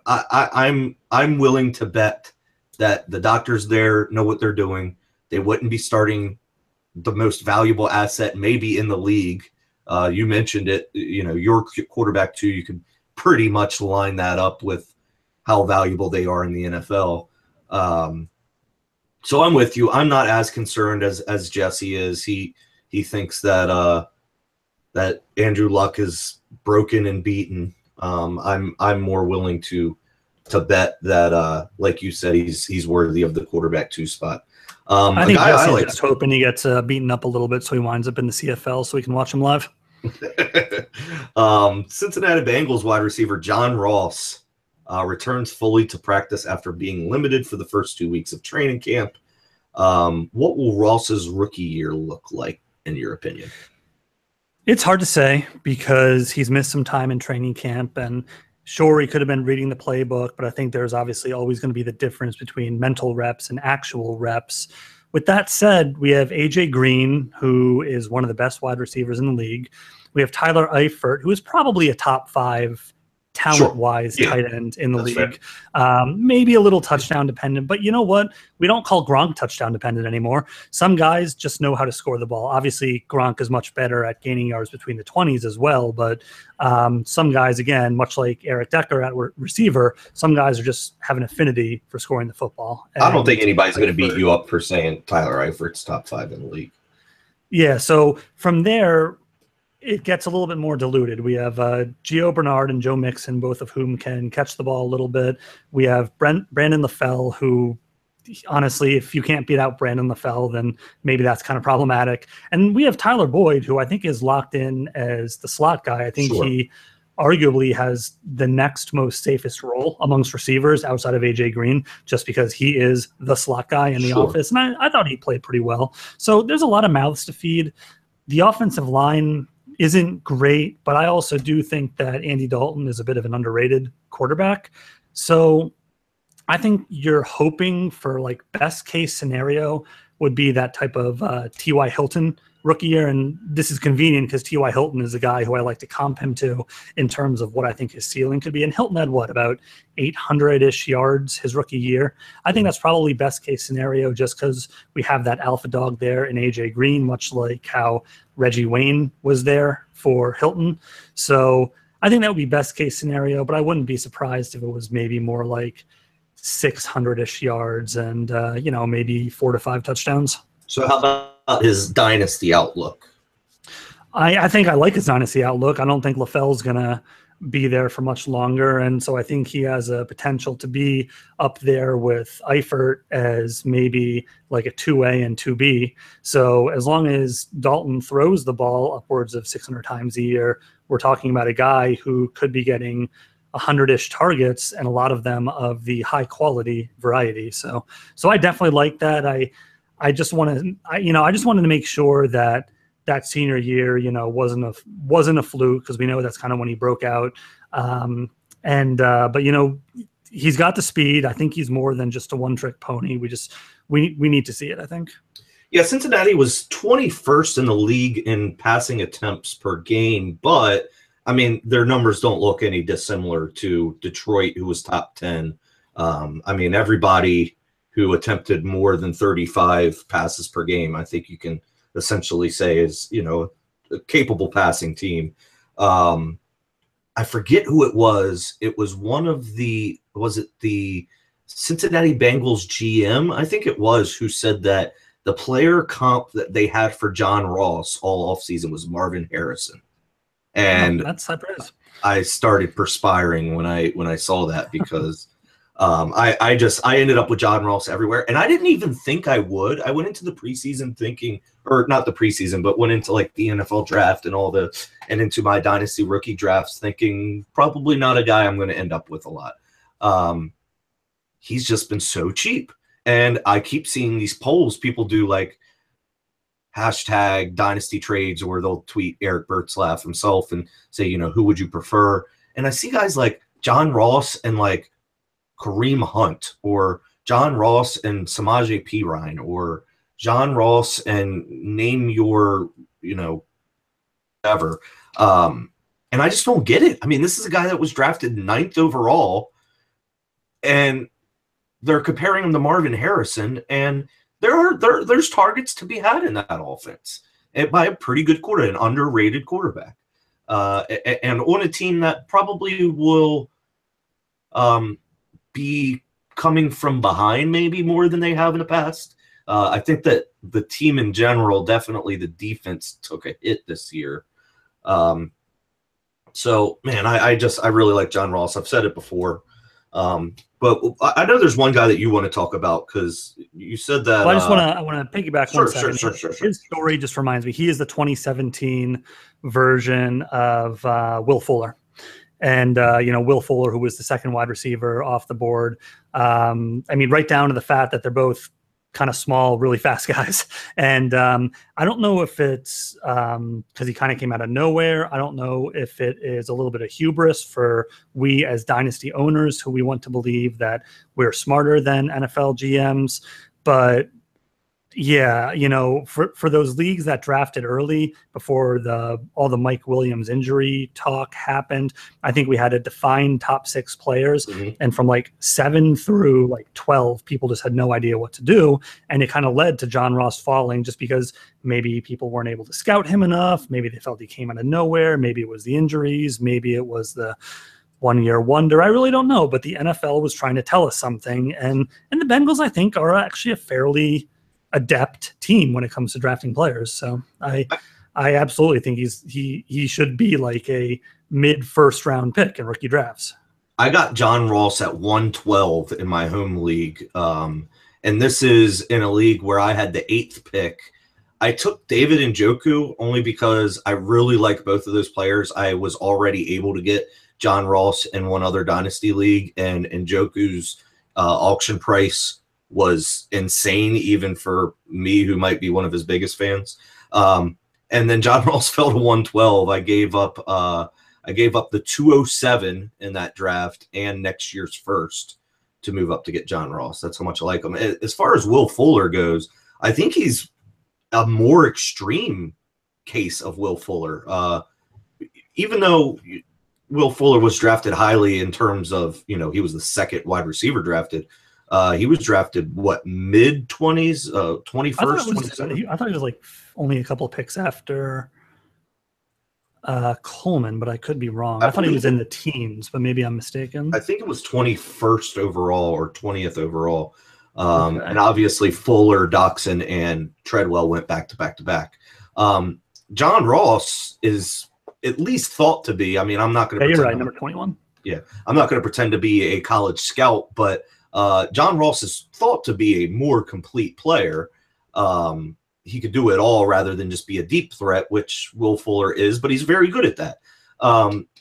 I'm willing to bet that the doctors there know what they're doing. They wouldn't be starting the most valuable asset maybe in the league. You mentioned it, your quarterback too. You could pretty much line that up with how valuable they are in the NFL. So I'm with you. I'm not as concerned as Jesse is. He thinks that that Andrew Luck is broken and beaten. I'm more willing to bet that, like you said, he's worthy of the quarterback 2 spot. I think Jesse's just hoping he gets beaten up a little bit so he winds up in the CFL so we can watch him live. Cincinnati Bengals wide receiver John Ross returns fully to practice after being limited for the first 2 weeks of training camp. What will Ross's rookie year look like, in your opinion? It's hard to say because he's missed some time in training camp, and sure, he could have been reading the playbook, but I think there's obviously always going to be the difference between mental reps and actual reps. With that said, we have AJ Green, who is one of the best wide receivers in the league. We have Tyler Eifert, who is probably a top 5 talent-wise tight end in the league. Maybe a little touchdown dependent, but you know what? We don't call Gronk touchdown dependent anymore. Some guys just know how to score the ball. Obviously, Gronk is much better at gaining yards between the 20s as well, but some guys, again, much like Eric Decker at receiver, some guys are just have an affinity for scoring the football. I don't think anybody's going to beat you up for saying Tyler Eifert's top 5 in the league. Yeah, so from there, it gets a little bit more diluted. We have Gio Bernard and Joe Mixon, both of whom can catch the ball a little bit. We have Brandon LaFell, who, honestly, if you can't beat out Brandon LaFell, then maybe that's kind of problematic. And we have Tyler Boyd, who I think is locked in as the slot guy. I think he arguably has the next most safest role amongst receivers outside of AJ Green, just because he is the slot guy in the office. And I thought he played pretty well. So there's a lot of mouths to feed. The offensive line isn't great, but I also do think that Andy Dalton is a bit of an underrated quarterback. So I think you're hoping for, like, best case scenario would be that type of T.Y. Hilton rookie year. And this is convenient because T.Y. Hilton is a guy who I like to comp him to in terms of what I think his ceiling could be. And Hilton had about 800-ish yards his rookie year. I think that's probably best case scenario just because we have that alpha dog there in AJ Green, much like how Reggie Wayne was there for Hilton. So I think that would be best case scenario, but I wouldn't be surprised if it was maybe more like 600-ish yards and, maybe 4 to 5 touchdowns. So how about his dynasty outlook? I think I like his dynasty outlook. I don't think LaFell's going to be there for much longer. And so I think he has a potential to be up there with Eifert as maybe like a 2A and 2B. So as long as Dalton throws the ball upwards of 600 times a year, we're talking about a guy who could be getting 100-ish targets, and a lot of them of the high quality variety. So I definitely like that. I just wanted to make sure that senior year, wasn't a fluke, because we know that's kind of when he broke out. But he's got the speed. I think he's more than just a one-trick pony. We need to see it, I think. Yeah, Cincinnati was 21st in the league in passing attempts per game, but I mean, their numbers don't look any dissimilar to Detroit, who was top 10. I mean, everybody who attempted more than 35 passes per game, I think you can essentially say is, a capable passing team. I forget who it was. It was was it the Cincinnati Bengals GM? I think it was, who said that the player comp that they had for John Ross all offseason was Marvin Harrison. And that's high praise. I started perspiring when I saw that, because I ended up with John Ross everywhere, and I didn't even think I would. I went into the preseason thinking, or not the preseason, but went into like the NFL draft and into my dynasty rookie drafts thinking probably not a guy I'm going to end up with a lot. He's just been so cheap, And I keep seeing these polls people do, like hashtag dynasty trades, or they'll tweet Eric Bertzlaff himself and say, you know, who would you prefer? And I see guys like John Ross and like Kareem Hunt, or John Ross and Samaje Perine, or John Ross and name your, you know, whatever. And I just don't get it. I mean, this is a guy that was drafted 9th overall, and they're comparing him to Marvin Harrison, and there's targets to be had in that offense, and by a pretty good an underrated quarterback, and on a team that probably will be coming from behind maybe more than they have in the past. I think that the team in general, definitely the defense, took a hit this year. So, man, I really like John Ross. I've said it before. But I know there's one guy that you want to talk about, because you said that. Well, I want to piggyback one second. Sure. His story just reminds me. He is the 2017 version of Will Fuller. And, Will Fuller, who was the second wide receiver off the board. I mean, right down to the fact that they're both kind of small, really fast guys. And I don't know if it's because he kind of came out of nowhere. I don't know if it is a little bit of hubris for we as dynasty owners who we want to believe that we're smarter than NFL GMs. But yeah, for those leagues that drafted early before all the Mike Williams injury talk happened, I think we had a defined top 6 players. Mm-hmm. And from like 7 through like 12, people just had no idea what to do. And it kind of led to John Ross falling just because maybe people weren't able to scout him enough. Maybe they felt he came out of nowhere. Maybe it was the injuries. Maybe it was the one-year wonder. I really don't know. But the NFL was trying to tell us something. And the Bengals, I think, are actually a fairly adept team when it comes to drafting players. So I absolutely think he should be like a mid first round pick in rookie drafts. I got John Ross at 112 in my home league. And this is in a league where I had the 8th pick. I took David Njoku only because I really like both of those players. I was already able to get John Ross in one other dynasty league, and Njoku's auction price was insane, even for me, who might be one of his biggest fans. And then John Ross fell to 112. I gave up the 207 in that draft and next year's first to move up to get John Ross. That's how much I like him. As far as Will Fuller goes, I think he's a more extreme case of Will Fuller. Even though Will Fuller was drafted highly in terms of, he was the 2nd wide receiver drafted. He was drafted, mid-20s, 21st? I thought he was like only a couple of picks after Coleman, but I could be wrong. I thought he was in the teens, but maybe I'm mistaken. I think it was 21st overall or 20th overall. Okay. And obviously Fuller, Doxson, and Treadwell went back to back to back. John Ross is at least thought to be. I mean, I'm not going to pretend. You're right, number 21. Yeah, I'm not going to pretend to be a college scout, but John Ross is thought to be a more complete player. He could do it all rather than just be a deep threat, which Will Fuller is, but he's very good at that.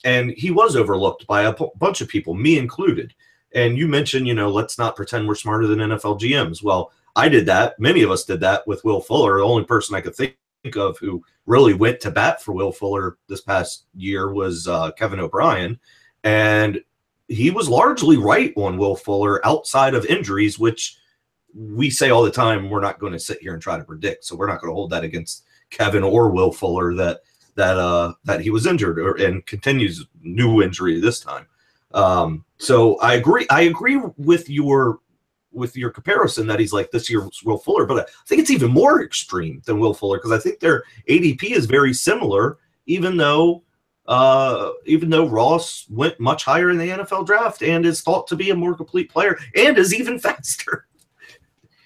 And he was overlooked by a bunch of people, me included. And you mentioned, let's not pretend we're smarter than NFL GMs. Well, I did that. Many of us did that with Will Fuller. The only person I could think of who really went to bat for Will Fuller this past year was Kevin O'Brien. And he was largely right on Will Fuller outside of injuries, which we say all the time we're not going to sit here and try to predict. So we're not going to hold that against Kevin or Will Fuller that he was injured and continues new injury this time. So I agree with your comparison that he's like this year's Will Fuller, but I think it's even more extreme than Will Fuller because I think their ADP is very similar, even though Ross went much higher in the NFL draft and is thought to be a more complete player and is even faster.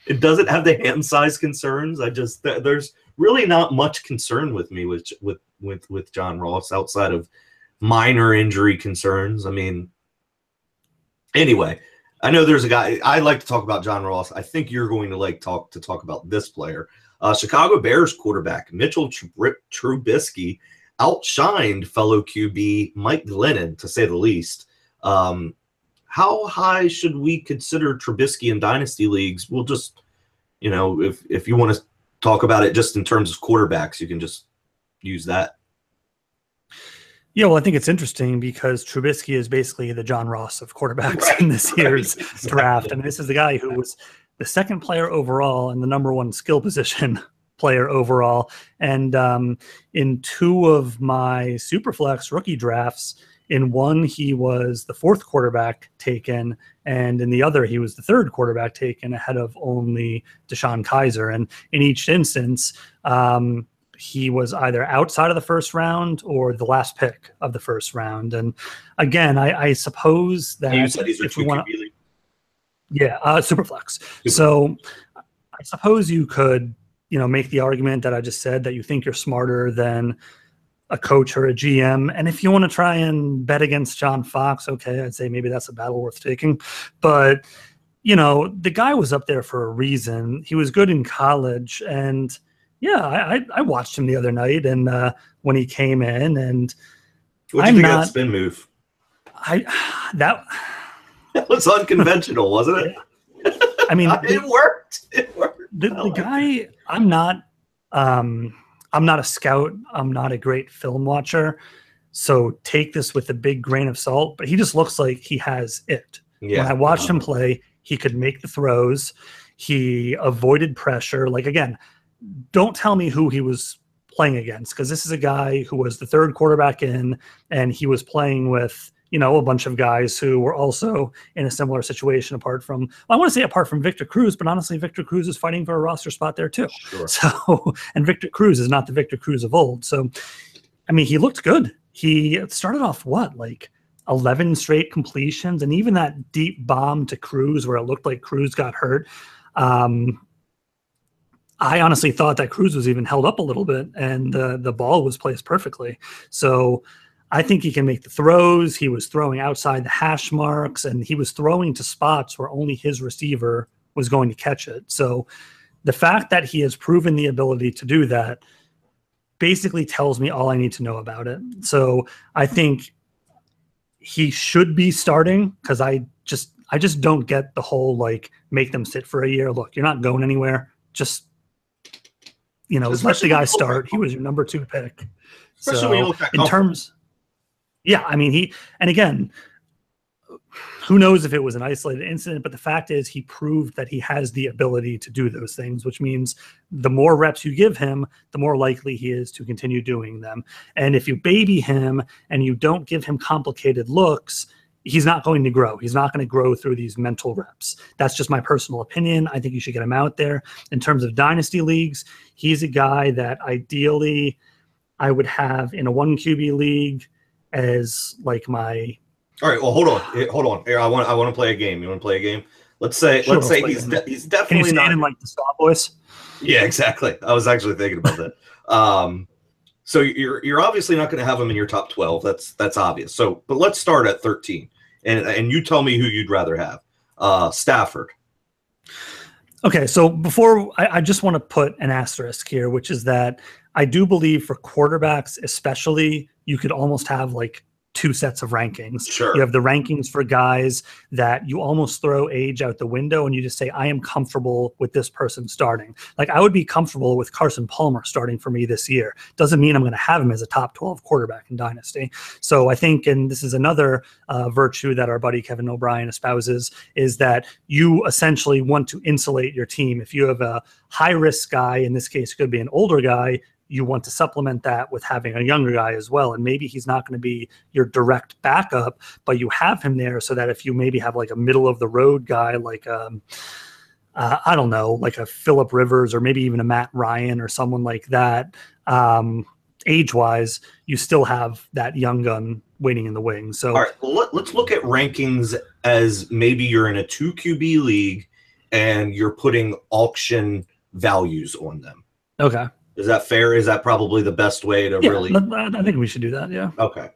It doesn't have the hand size concerns. There's really not much concern with me with John Ross outside of minor injury concerns. I mean, anyway, I know there's a guy I like to talk about John Ross. I think you're going to talk about this player. Chicago Bears quarterback Mitchell Trubisky outshined fellow QB Mike Glennon, to say the least. how high should we consider Trubisky in dynasty leagues? We'll just, if you want to talk about it just in terms of quarterbacks, you can just use that. Yeah, well, I think it's interesting because Trubisky is basically the John Ross of quarterbacks in this year's draft. And this is the guy who was the second player overall and the number one skill position player overall. And in 2 of my Superflex rookie drafts, in one, he was the 4th quarterback taken, and in the other, he was the 3rd quarterback taken ahead of only Deshaun Kaiser. And in each instance, he was either outside of the first round or the last pick of the first round. And again, I suppose that you said if we want to, Superflex. So I suppose you could, make the argument that I just said, that you think you're smarter than a coach or a GM. And if you want to try and bet against John Fox, okay, I'd say maybe that's a battle worth taking. But, the guy was up there for a reason. He was good in college. And yeah, I watched him the other night and when he came in, and what do you think of that spin move? That was unconventional, wasn't it? I mean, it worked. The guy, I'm not a scout. I'm not a great film watcher. So take this with a big grain of salt, but he just looks like he has it. Yeah. When I watched him play, he could make the throws. He avoided pressure. Like, again, don't tell me who he was playing against, because this is a guy who was the 3rd quarterback in, and he was playing with, a bunch of guys who were also in a similar situation apart from Victor Cruz, but honestly, Victor Cruz is fighting for a roster spot there too. Sure. So, and Victor Cruz is not the Victor Cruz of old. So, I mean, he looked good. He started off 11 straight completions, and even that deep bomb to Cruz where it looked like Cruz got hurt. I honestly thought that Cruz was even held up a little bit, and the ball was placed perfectly. So I think he can make the throws. He was throwing outside the hash marks, and he was throwing to spots where only his receiver was going to catch it. So the fact that he has proven the ability to do that basically tells me all I need to know about it. So I think he should be starting, because I just don't get the whole make them sit for a year. Look, you're not going anywhere. Just let the guy start. He was your number 2 pick. Especially when you look at in terms. Yeah, I mean, and again, who knows if it was an isolated incident, but the fact is he proved that he has the ability to do those things, which means the more reps you give him, the more likely he is to continue doing them. And if you baby him and you don't give him complicated looks, he's not going to grow. He's not going to grow through these mental reps. That's just my personal opinion. I think you should get him out there. In terms of dynasty leagues, he's a guy that ideally I would have in a 1 QB league as my. All right. Well, hold on. Here, I want to play a game. You want to play a game? Let's say he's definitely Can you say not it in the Saw voice? Yeah, exactly. I was actually thinking about that. So you're obviously not going to have him in your top 12. That's obvious. So, but let's start at 13, and you tell me who you'd rather have. Stafford. Okay, so before I just want to put an asterisk here, which is that I do believe for quarterbacks, especially, you could almost have 2 sets of rankings. Sure. You have the rankings for guys that you almost throw age out the window and you just say, I am comfortable with this person starting. I would be comfortable with Carson Palmer starting for me this year. Doesn't mean I'm going to have him as a top 12 quarterback in Dynasty. So I think, and this is another virtue that our buddy Kevin O'Brien espouses, is that you essentially want to insulate your team. If you have a high-risk guy, in this case, it could be an older guy, you want to supplement that with having a younger guy as well. And maybe he's not going to be your direct backup, but you have him there so that if you maybe have a middle of the road guy, I don't know, a Phillip Rivers or maybe even a Matt Ryan or someone like that, age-wise, you still have that young gun waiting in the wings. So, all right, let's look at rankings as maybe you're in a 2 QB league and you're putting auction values on them. Okay. Is that fair? Is that probably the best way to really? I think we should do that. Yeah. Okay.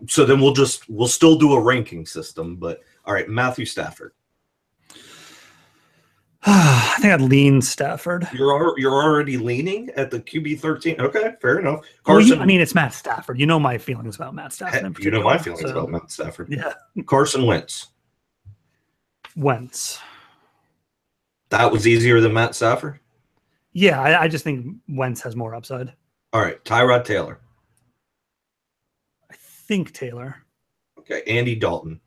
So then we'll still do a ranking system, but all right, Matthew Stafford. I think I'd lean Stafford. You're already leaning at the QB 13. Okay, fair enough. Carson, well, it's Matt Stafford. You know my feelings about Matt Stafford. You know my feelings about Matt Stafford. Yeah. Carson Wentz. Wentz. That was easier than Matt Stafford? Yeah, I just think Wentz has more upside. All right, Tyrod Taylor. I think Taylor. Okay, Andy Dalton.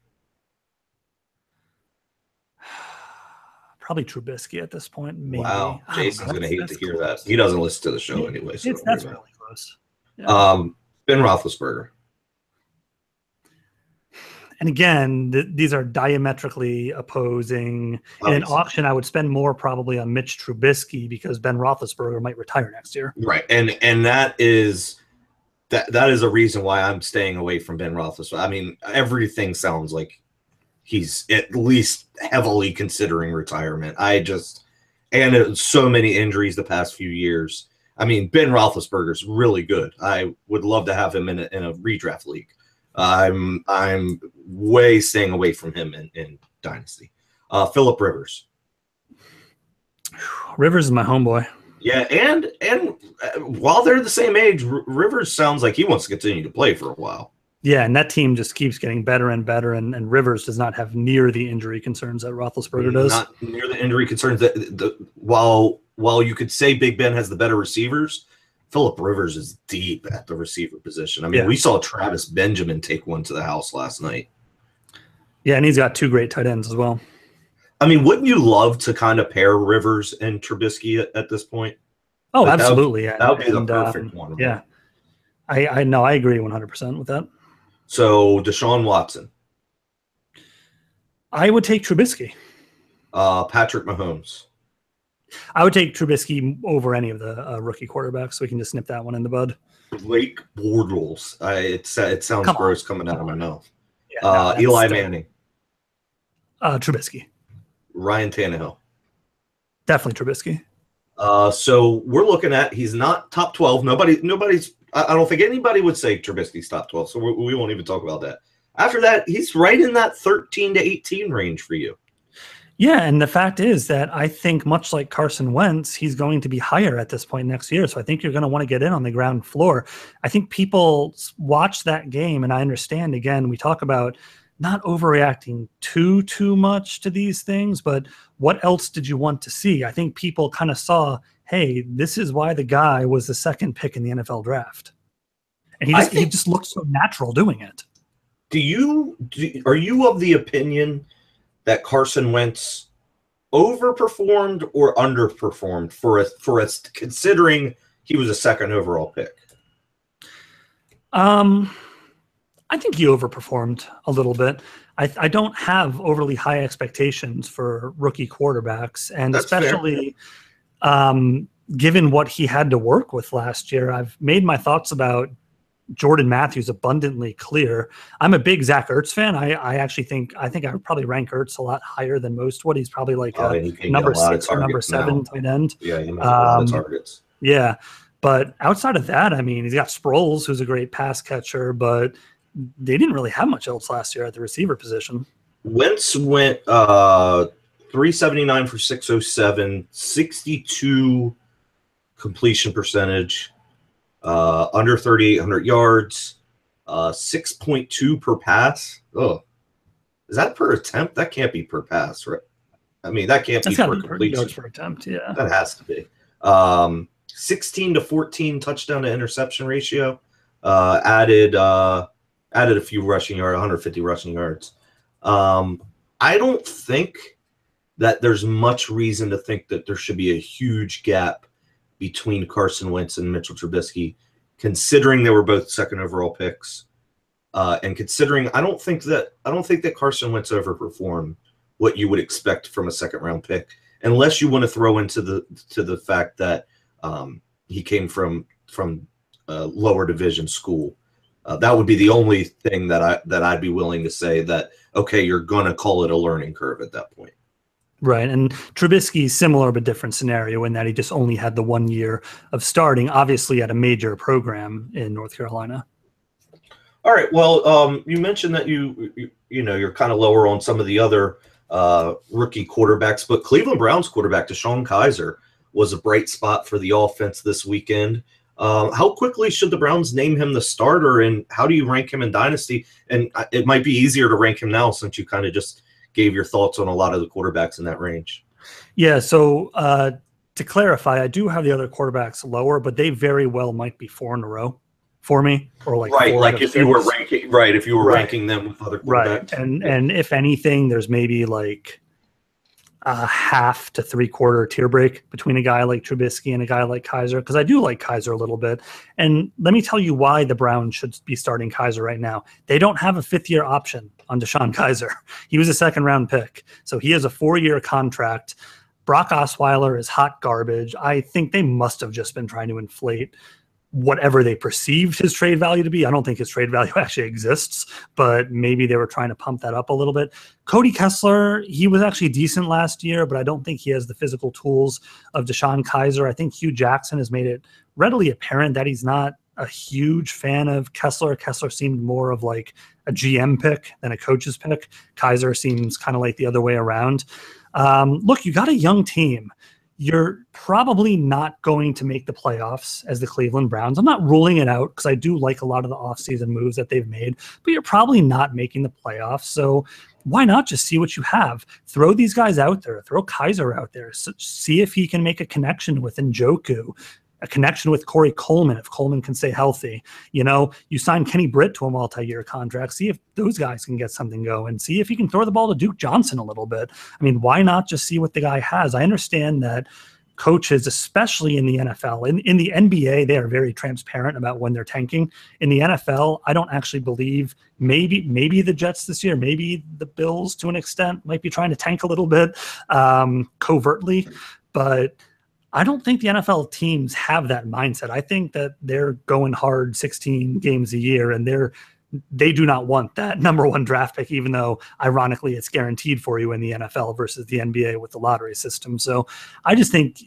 Probably Trubisky at this point, maybe. Wow, Jason's going to hate to hear that. He doesn't listen to the show anyway. So that's really close. Yeah. Ben Roethlisberger. And again, these are diametrically opposing. In an auction, I would spend more probably on Mitch Trubisky because Ben Roethlisberger might retire next year. Right, and that is a reason why I'm staying away from Ben Roethlisberger. I mean, everything sounds like he's at least heavily considering retirement. And so many injuries the past few years. I mean, Ben Roethlisberger's really good. I would love to have him in a redraft league. I'm way staying away from him in Dynasty. Phillip Rivers. Rivers is my homeboy. Yeah, and while they're the same age, Rivers sounds like he wants to continue to play for a while. Yeah, and that team just keeps getting better and better, and Rivers does not have near the injury concerns that Roethlisberger does. Not near the injury concerns. While you could say Big Ben has the better receivers, Phillip Rivers is deep at the receiver position. I mean, we saw Travis Benjamin take one to the house last night. Yeah, and he's got two great tight ends as well. I mean, wouldn't you love to kind of pair Rivers and Trubisky at this point? Oh, like absolutely. That would be the perfect one. Yeah. I know. I agree 100% with that. So, Deshaun Watson. I would take Trubisky. Patrick Mahomes. I would take Trubisky over any of the rookie quarterbacks, so we can just snip that one in the bud. Blake Bortles. It sounds gross coming out of my mouth. Yeah, Eli Manning. Trubisky. Ryan Tannehill. Definitely Trubisky. So we're looking at he's not top 12. Nobody's. I don't think anybody would say Trubisky's top 12. So we won't even talk about that. After that, he's right in that 13 to 18 range for you. Yeah, and the fact is that I think much like Carson Wentz, he's going to be higher at this point next year. So I think you're going to want to get in on the ground floor. I think people watch that game, and I understand, again, we talk about not overreacting too much to these things, but what else did you want to see? I think people kind of saw, hey, this is why the guy was the second pick in the NFL draft. And he just looked so natural doing it. Are you of the opinion that Carson Wentz overperformed or underperformed for us considering he was a second overall pick? I think he overperformed a little bit. I don't have overly high expectations for rookie quarterbacks, and that's especially given what he had to work with last year. I've made my thoughts about Jordan Matthews abundantly clear. I'm a big Zach Ertz fan. I actually think I would probably rank Ertz a lot higher than most would. He's probably like number 6 or number 7 tight end. Yeah, he must have a lot of targets. Yeah, but outside of that, I mean, he's got Sproles, who's a great pass catcher, but they didn't really have much else last year at the receiver position. Wentz went 379 for 607, 62 completion percentage. Under 3,800 yards, 6.2 per pass. Oh, is that per attempt? That can't be per pass, right? I mean, that can't be per completion. Yards per attempt, yeah. That has to be. 16 to 14 touchdown to interception ratio. Added a few rushing yards, 150 rushing yards. I don't think that there's much reason to think that there should be a huge gap between Carson Wentz and Mitchell Trubisky, considering they were both second overall picks, and considering I don't think that Carson Wentz overperformed what you would expect from a second round pick, unless you want to throw into the fact that he came from a lower division school. That would be the only thing that I'd be willing to say that okay, you're gonna call it a learning curve at that point. Right, and Trubisky's similar but different scenario in that he just only had the 1 year of starting, obviously at a major program in North Carolina. All right, well, you mentioned that you're kind of lower on some of the other rookie quarterbacks, but Cleveland Browns quarterback DeShone Kizer was a bright spot for the offense this weekend. How quickly should the Browns name him the starter, and how do you rank him in Dynasty? And it might be easier to rank him now since you kind of just gave your thoughts on a lot of the quarterbacks in that range. Yeah, so to clarify, I do have the other quarterbacks lower, but they very well might be 4 in a row for me, or like right, 4 like out of if 6. you were ranking, right, if you were Right. ranking them with other Right, quarterbacks, and if anything, there's maybe like a half to 3/4 tier break between a guy like Trubisky and a guy like Kaiser, because I do like Kaiser a little bit. And let me tell you why the Browns should be starting Kaiser right now. They don't have a 5th-year option on Deshaun Kaiser. He was a 2nd-round pick, so he has a 4-year contract. Brock Osweiler is hot garbage. I think they must have just been trying to inflate whatever they perceived his trade value to be. I don't think his trade value actually exists, but maybe they were trying to pump that up a little bit. Cody Kessler, he was actually decent last year, but I don't think he has the physical tools of Deshaun Kaiser. I think Hugh Jackson has made it readily apparent that he's not a huge fan of Kessler. Kessler seemed more of like a GM pick than a coach's pick. Kaiser seems kind of like the other way around. Look, you got a young team. You're probably not going to make the playoffs as the Cleveland Browns. I'm not ruling it out because I do like a lot of the offseason moves that they've made, but you're probably not making the playoffs. So why not just see what you have? Throw these guys out there. Throw Kaiser out there. See if he can make a connection with Njoku, a connection with Corey Coleman if Coleman can stay healthy. You know, you sign Kenny Britt to a multi-year contract. See if those guys can get something going. See if you can throw the ball to Duke Johnson a little bit. I mean, why not just see what the guy has? I understand that coaches, especially in the NFL, in the NBA, they are very transparent about when they're tanking. In the NFL, I don't actually believe maybe the Jets this year, maybe the Bills to an extent might be trying to tank a little bit covertly, but I don't think the NFL teams have that mindset. I think that they're going hard 16 games a year, and they do not want that number 1 draft pick, even though ironically it's guaranteed for you in the NFL versus the NBA with the lottery system. So I just think,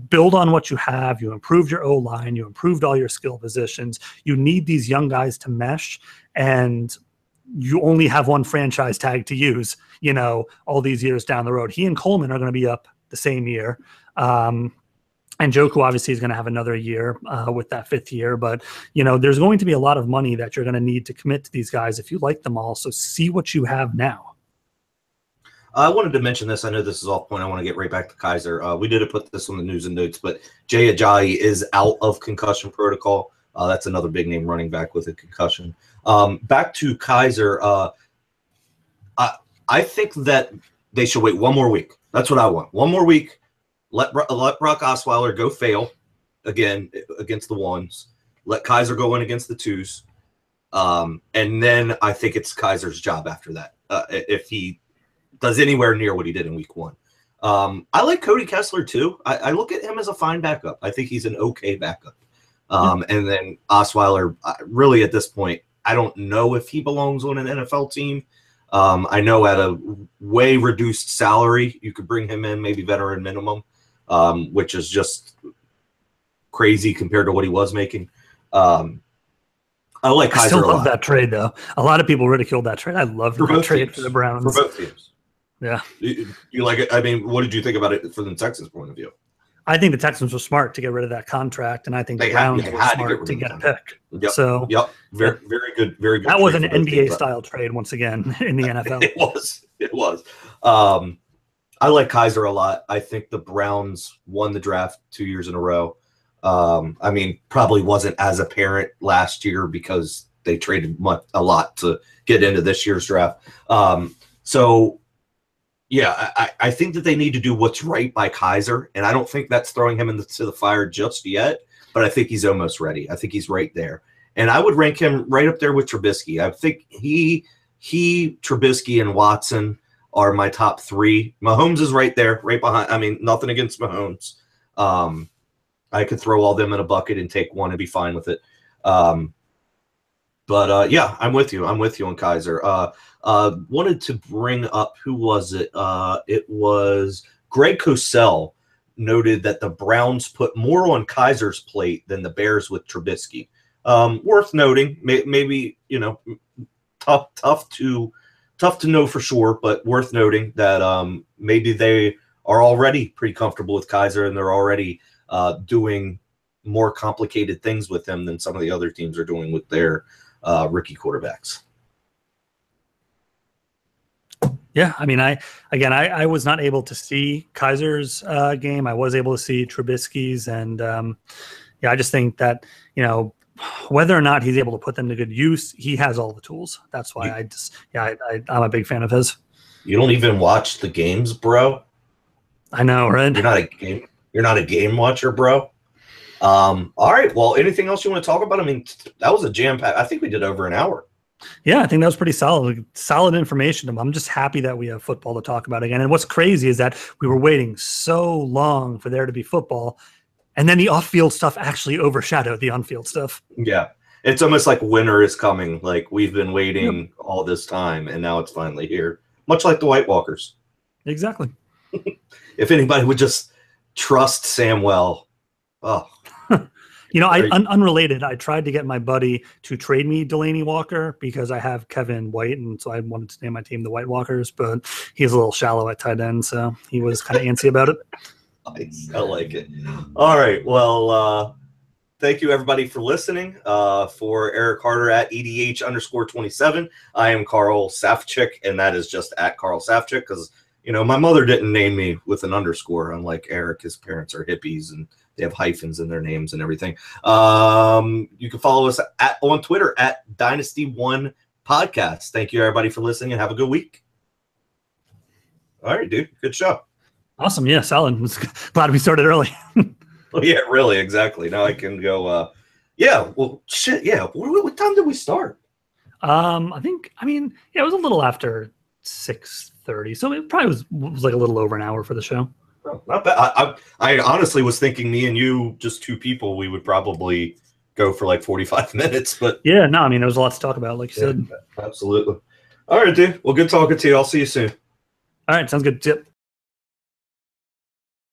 build on what you have. You improved your O-line, you improved all your skill positions. You need these young guys to mesh, and you only have one franchise tag to use, all these years down the road. He and Coleman are going to be up the same year. And Njoku obviously is going to have another year with that 5th year. But, there's going to be a lot of money that you're going to need to commit to these guys if you like them all. So see what you have now. I wanted to mention this. I know this is off point. I want to get right back to Kaiser. We did put this on the news and notes, but Jay Ajayi is out of concussion protocol. That's another big name running back with a concussion. Back to Kaiser. I think that they should wait one more week. That's what I want. One more week. Let Brock Osweiler go fail again against the 1s. Let Kaiser go in against the 2s. And then I think it's Kaiser's job after that, if he does anywhere near what he did in week 1. I like Cody Kessler too. I look at him as a fine backup. I think he's an okay backup. And then Osweiler, really at this point, I don't know if he belongs on an NFL team. I know at a way reduced salary, you could bring him in, maybe veteran minimum. Which is just crazy compared to what he was making. I like Kaiser. I still love that trade, though. A lot of people ridiculed that trade. I love that trade for the Browns. For both teams. Yeah. You like it? I mean, what did you think about it from the Texans' point of view? I think the Texans were smart to get rid of that contract, and I think the Browns were smart to get a pick. Yep. So, very good, very good. That was an NBA-style trade once again in the NFL. It was. I like Kaiser a lot. I think the Browns won the draft 2 years in a row. I mean, probably wasn't as apparent last year because they traded a lot to get into this year's draft. So, yeah, I think that they need to do what's right by Kaiser, and I don't think that's throwing him into the fire just yet, but I think he's almost ready. I think he's right there. And I would rank him right up there with Trubisky. I think he Trubisky, and Watson are my top 3. Mahomes is right there, right behind. I mean, nothing against Mahomes. I could throw all them in a bucket and take one and be fine with it. But yeah, I'm with you. I'm with you on Kaiser. Wanted to bring up, who was it? It was Greg Cosell noted that the Browns put more on Kaiser's plate than the Bears with Trubisky. Worth noting, maybe, tough to know for sure, but worth noting that maybe they are already pretty comfortable with Kaiser and they're already doing more complicated things with him than some of the other teams are doing with their rookie quarterbacks. Yeah, I mean, I was not able to see Kaiser's game. I was able to see Trubisky's, and yeah, I just think that, whether or not he's able to put them to good use, he has all the tools. That's why I'm a big fan of his. You don't even watch the games, bro. I know, right? You're not a game watcher, bro. All right. Well, anything else you want to talk about? I mean, that was a jam pack. I think we did over an hour. Yeah, I think that was pretty solid information. I'm just happy that we have football to talk about again. And what's crazy is that we were waiting so long for there to be football, and then the off-field stuff actually overshadowed the on-field stuff. Yeah. It's almost like winter is coming. Like we've been waiting all this time, and now it's finally here. Much like the White Walkers. Exactly. If anybody would just trust Samwell. Oh. Unrelated, I tried to get my buddy to trade me Delaney Walker because I have Kevin White, and so I wanted to name my team the White Walkers, but he's a little shallow at tight end, so he was kind of antsy about it. Nice. I like it. All right. Well, thank you, everybody, for listening. For Eric Harder at EDH_27, I am Carl Safchik, and that is just at Carl Safchik because, my mother didn't name me with an underscore, unlike Eric. His parents are hippies, and they have hyphens in their names and everything. You can follow us on Twitter at Dynasty One Podcast. Thank you, everybody, for listening, and have a good week. All right, dude. Good show. Awesome. Yeah, solid. Glad we started early. Well, yeah, really, exactly. Now I can go. Yeah. Well, shit. Yeah. What time did we start? It was a little after 6:30, so it probably was like a little over an hour for the show. Oh, not bad. I honestly was thinking me and you, just two people, we would probably go for like 45 minutes. But yeah, no, I mean, there was a lot to talk about, like you said. Absolutely. All right, dude. Well, good talking to you. I'll see you soon. All right, sounds good. Yep.